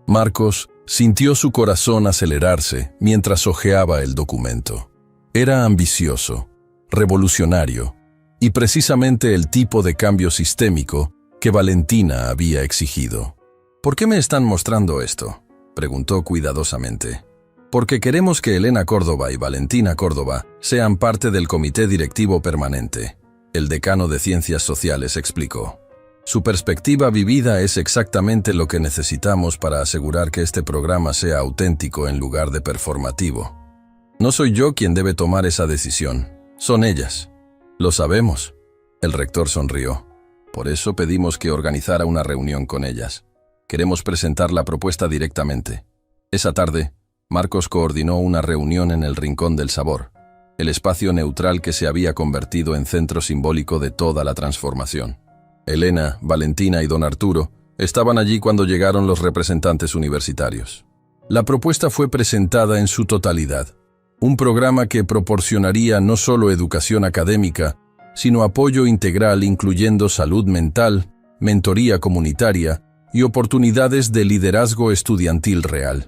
Marcos sintió su corazón acelerarse mientras hojeaba el documento. Era ambicioso, revolucionario, y precisamente el tipo de cambio sistémico que Valentina había exigido. «¿Por qué me están mostrando esto?», preguntó cuidadosamente. «Porque queremos que Elena Córdoba y Valentina Córdoba sean parte del comité directivo permanente», el decano de Ciencias Sociales explicó. «Su perspectiva vivida es exactamente lo que necesitamos para asegurar que este programa sea auténtico en lugar de performativo. No soy yo quien debe tomar esa decisión, son ellas». «Lo sabemos», el rector sonrió. «Por eso pedimos que organizara una reunión con ellas. Queremos presentar la propuesta directamente». Esa tarde, Marcos coordinó una reunión en el Rincón del Sabor, el espacio neutral que se había convertido en centro simbólico de toda la transformación. Elena, Valentina y don Arturo estaban allí cuando llegaron los representantes universitarios. La propuesta fue presentada en su totalidad. Un programa que proporcionaría no solo educación académica, sino apoyo integral incluyendo salud mental, mentoría comunitaria y oportunidades de liderazgo estudiantil real.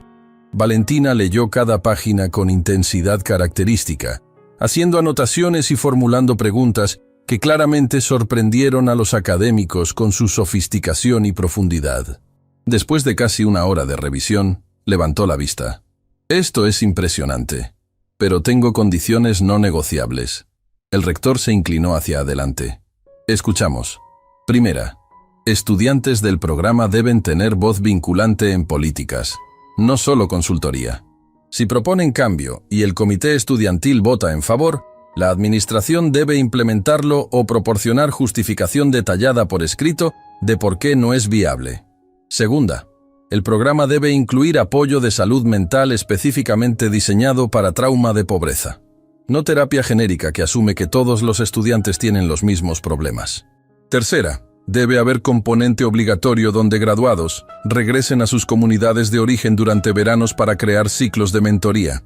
Valentina leyó cada página con intensidad característica, haciendo anotaciones y formulando preguntas que claramente sorprendieron a los académicos con su sofisticación y profundidad. Después de casi una hora de revisión, levantó la vista. «Esto es impresionante, pero tengo condiciones no negociables». El rector se inclinó hacia adelante. «Escuchamos. Primera, estudiantes del programa deben tener voz vinculante en políticas, no solo consultoría. Si proponen cambio y el comité estudiantil vota en favor, la administración debe implementarlo o proporcionar justificación detallada por escrito de por qué no es viable. Segunda, el programa debe incluir apoyo de salud mental específicamente diseñado para trauma de pobreza. No terapia genérica que asume que todos los estudiantes tienen los mismos problemas. Tercera, debe haber componente obligatorio donde graduados regresen a sus comunidades de origen durante veranos para crear ciclos de mentoría.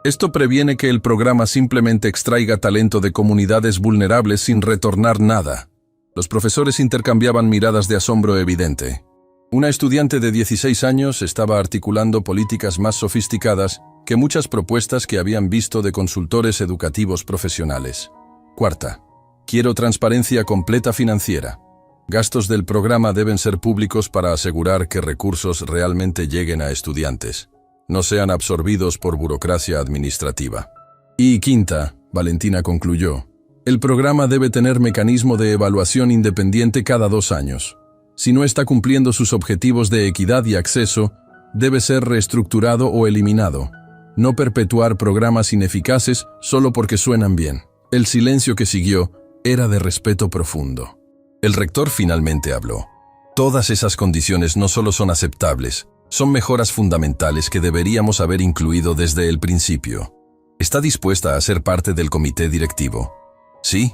Esto previene que el programa simplemente extraiga talento de comunidades vulnerables sin retornar nada». Los profesores intercambiaban miradas de asombro evidente. Una estudiante de 16 años estaba articulando políticas más sofisticadas que muchas propuestas que habían visto de consultores educativos profesionales. Cuarta, quiero transparencia completa financiera. Gastos del programa deben ser públicos para asegurar que recursos realmente lleguen a estudiantes, no sean absorbidos por burocracia administrativa. Y quinta, Valentina concluyó, el programa debe tener mecanismo de evaluación independiente cada 2 años. Si no está cumpliendo sus objetivos de equidad y acceso, debe ser reestructurado o eliminado. No perpetuar programas ineficaces solo porque suenan bien. El silencio que siguió era de respeto profundo. El rector finalmente habló. Todas esas condiciones no solo son aceptables, son mejoras fundamentales que deberíamos haber incluido desde el principio. ¿Está dispuesta a ser parte del comité directivo? Sí,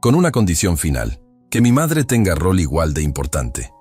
con una condición final, que mi madre tenga rol igual de importante.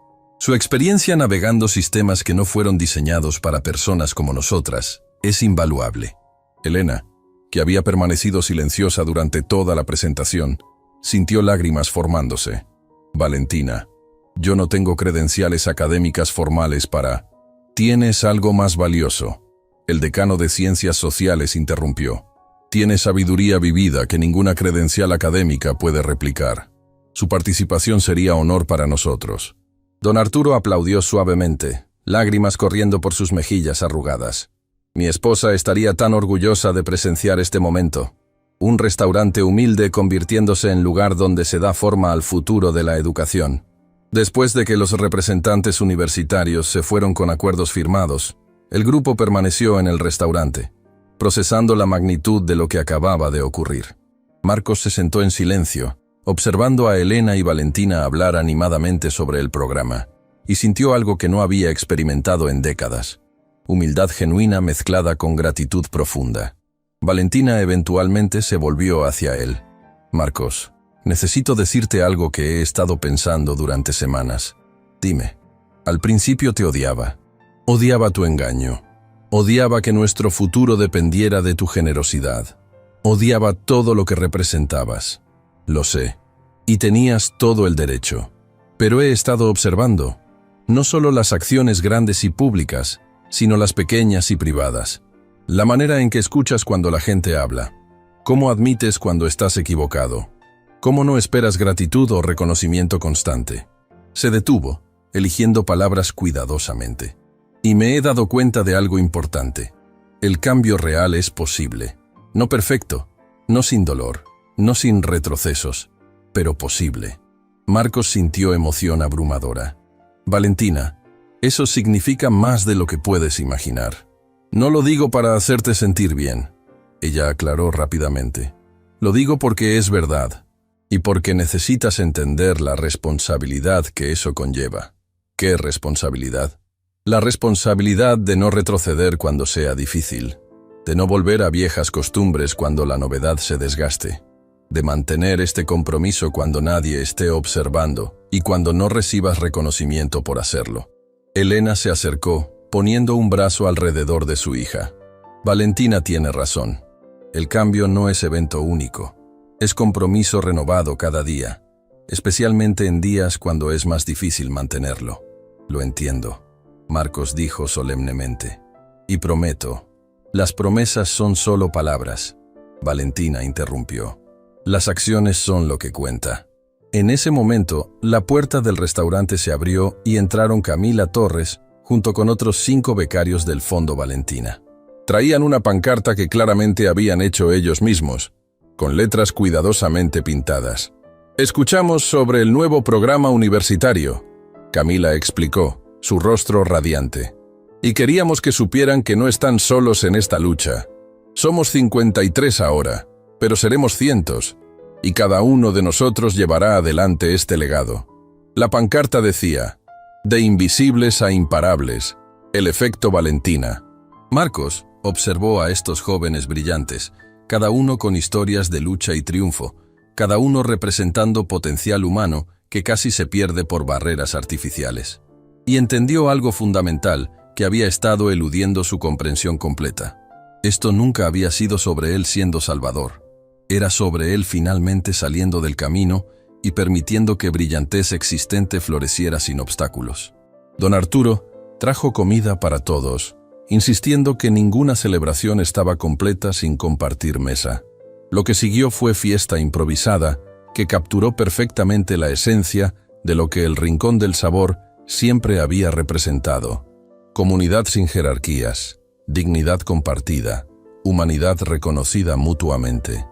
Su experiencia navegando sistemas que no fueron diseñados para personas como nosotras es invaluable. Elena, que había permanecido silenciosa durante toda la presentación, sintió lágrimas formándose. Valentina, yo no tengo credenciales académicas formales para... Tienes algo más valioso. El decano de Ciencias Sociales interrumpió. Tiene sabiduría vivida que ninguna credencial académica puede replicar. Su participación sería honor para nosotros. Don Arturo aplaudió suavemente, lágrimas corriendo por sus mejillas arrugadas. Mi esposa estaría tan orgullosa de presenciar este momento. Un restaurante humilde convirtiéndose en lugar donde se da forma al futuro de la educación. Después de que los representantes universitarios se fueron con acuerdos firmados, el grupo permaneció en el restaurante, procesando la magnitud de lo que acababa de ocurrir. Marcos se sentó en silencio, observando a Elena y Valentina hablar animadamente sobre el programa, y sintió algo que no había experimentado en décadas. Humildad genuina mezclada con gratitud profunda. Valentina eventualmente se volvió hacia él. Marcos, necesito decirte algo que he estado pensando durante semanas. Dime, al principio te odiaba. Odiaba tu engaño. Odiaba que nuestro futuro dependiera de tu generosidad. Odiaba todo lo que representabas. Lo sé. Y tenías todo el derecho. Pero he estado observando, no solo las acciones grandes y públicas, sino las pequeñas y privadas. La manera en que escuchas cuando la gente habla. Cómo admites cuando estás equivocado. Cómo no esperas gratitud o reconocimiento constante. Se detuvo, eligiendo palabras cuidadosamente. Y me he dado cuenta de algo importante. El cambio real es posible. No perfecto, no sin dolor, no sin retrocesos, pero posible. Marcos sintió emoción abrumadora. Valentina, eso significa más de lo que puedes imaginar. No lo digo para hacerte sentir bien, ella aclaró rápidamente. Lo digo porque es verdad, y porque necesitas entender la responsabilidad que eso conlleva. ¿Qué responsabilidad? La responsabilidad de no retroceder cuando sea difícil, de no volver a viejas costumbres cuando la novedad se desgaste, de mantener este compromiso cuando nadie esté observando y cuando no recibas reconocimiento por hacerlo. Elena se acercó, poniendo un brazo alrededor de su hija. Valentina tiene razón. El cambio no es evento único. Es compromiso renovado cada día, especialmente en días cuando es más difícil mantenerlo. Lo entiendo, Marcos dijo solemnemente. Y prometo. Las promesas son solo palabras. Valentina interrumpió. Las acciones son lo que cuenta. En ese momento, la puerta del restaurante se abrió y entraron Camila Torres, junto con otros 5 becarios del Fondo Valentina. Traían una pancarta que claramente habían hecho ellos mismos, con letras cuidadosamente pintadas. Escuchamos sobre el nuevo programa universitario, Camila explicó, su rostro radiante. Y queríamos que supieran que no están solos en esta lucha. Somos 53 ahora, pero seremos cientos, y cada uno de nosotros llevará adelante este legado. La pancarta decía, de invisibles a imparables, el efecto Valentina. Marcos observó a estos jóvenes brillantes, cada uno con historias de lucha y triunfo, cada uno representando potencial humano que casi se pierde por barreras artificiales. Y entendió algo fundamental que había estado eludiendo su comprensión completa. Esto nunca había sido sobre él siendo salvador. Era sobre él finalmente saliendo del camino y permitiendo que brillantez existente floreciera sin obstáculos. Don Arturo trajo comida para todos, insistiendo que ninguna celebración estaba completa sin compartir mesa. Lo que siguió fue fiesta improvisada que capturó perfectamente la esencia de lo que el Rincón del Sabor siempre había representado. Comunidad sin jerarquías, dignidad compartida, humanidad reconocida mutuamente.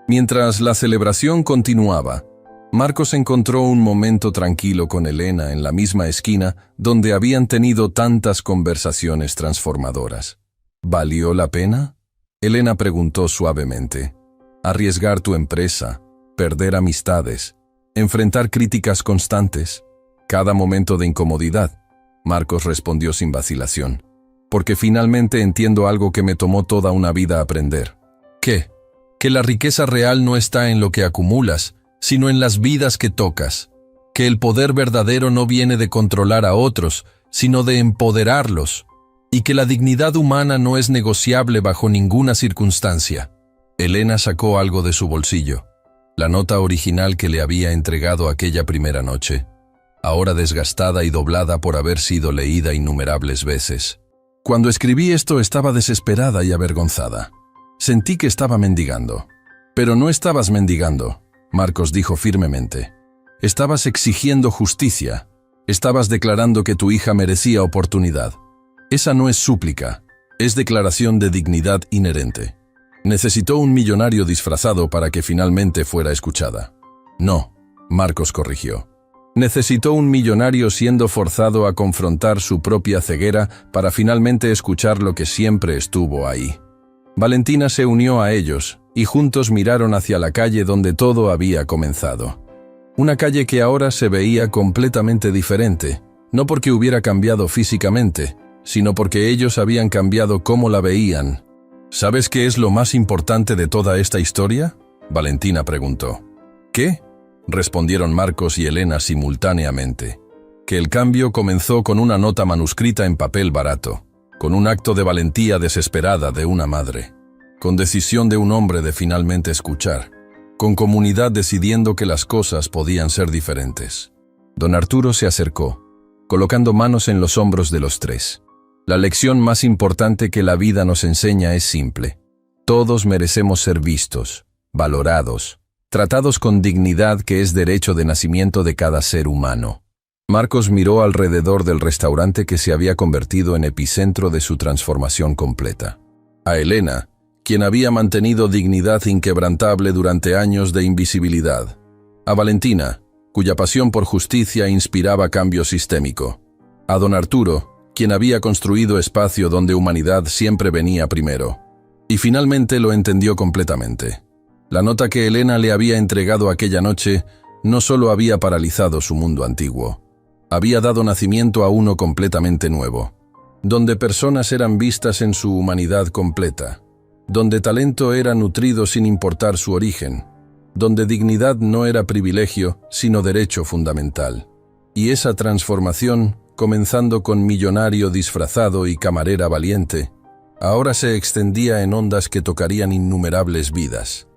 Mientras la celebración continuaba, Marcos encontró un momento tranquilo con Elena en la misma esquina donde habían tenido tantas conversaciones transformadoras. ¿Valió la pena? Elena preguntó suavemente. Arriesgar tu empresa, perder amistades, enfrentar críticas constantes, cada momento de incomodidad. Marcos respondió sin vacilación. Porque finalmente entiendo algo que me tomó toda una vida aprender. ¿Qué? Que la riqueza real no está en lo que acumulas, sino en las vidas que tocas. que el poder verdadero no viene de controlar a otros, sino de empoderarlos, y que la dignidad humana no es negociable bajo ninguna circunstancia. Elena sacó algo de su bolsillo, la nota original que le había entregado aquella primera noche, ahora desgastada y doblada por haber sido leída innumerables veces. Cuando escribí esto estaba desesperada y avergonzada. Sentí que estaba mendigando. Pero no estabas mendigando, Marcos dijo firmemente. Estabas exigiendo justicia. Estabas declarando que tu hija merecía oportunidad. Esa no es súplica, es declaración de dignidad inherente. Necesitó un millonario disfrazado para que finalmente fuera escuchada. No, Marcos corrigió. Necesitó un millonario siendo forzado a confrontar su propia ceguera para finalmente escuchar lo que siempre estuvo ahí. Valentina se unió a ellos y juntos miraron hacia la calle donde todo había comenzado. Una calle que ahora se veía completamente diferente, no porque hubiera cambiado físicamente, sino porque ellos habían cambiado cómo la veían. ¿Sabes qué es lo más importante de toda esta historia?, Valentina preguntó. ¿Qué?, respondieron Marcos y Elena simultáneamente. Que el cambio comenzó con una nota manuscrita en papel barato, con un acto de valentía desesperada de una madre, con decisión de un hombre de finalmente escuchar, con comunidad decidiendo que las cosas podían ser diferentes. Don Arturo se acercó, colocando manos en los hombros de los tres. La lección más importante que la vida nos enseña es simple. Todos merecemos ser vistos, valorados, tratados con dignidad, que es derecho de nacimiento de cada ser humano. Marcos miró alrededor del restaurante que se había convertido en epicentro de su transformación completa. A Elena, quien había mantenido dignidad inquebrantable durante años de invisibilidad. A Valentina, cuya pasión por justicia inspiraba cambio sistémico. A don Arturo, quien había construido espacio donde humanidad siempre venía primero. Y finalmente lo entendió completamente. La nota que Elena le había entregado aquella noche no solo había paralizado su mundo antiguo, había dado nacimiento a uno completamente nuevo, donde personas eran vistas en su humanidad completa, donde talento era nutrido sin importar su origen, donde dignidad no era privilegio, sino derecho fundamental. Y esa transformación, comenzando con millonario disfrazado y camarera valiente, ahora se extendía en ondas que tocarían innumerables vidas.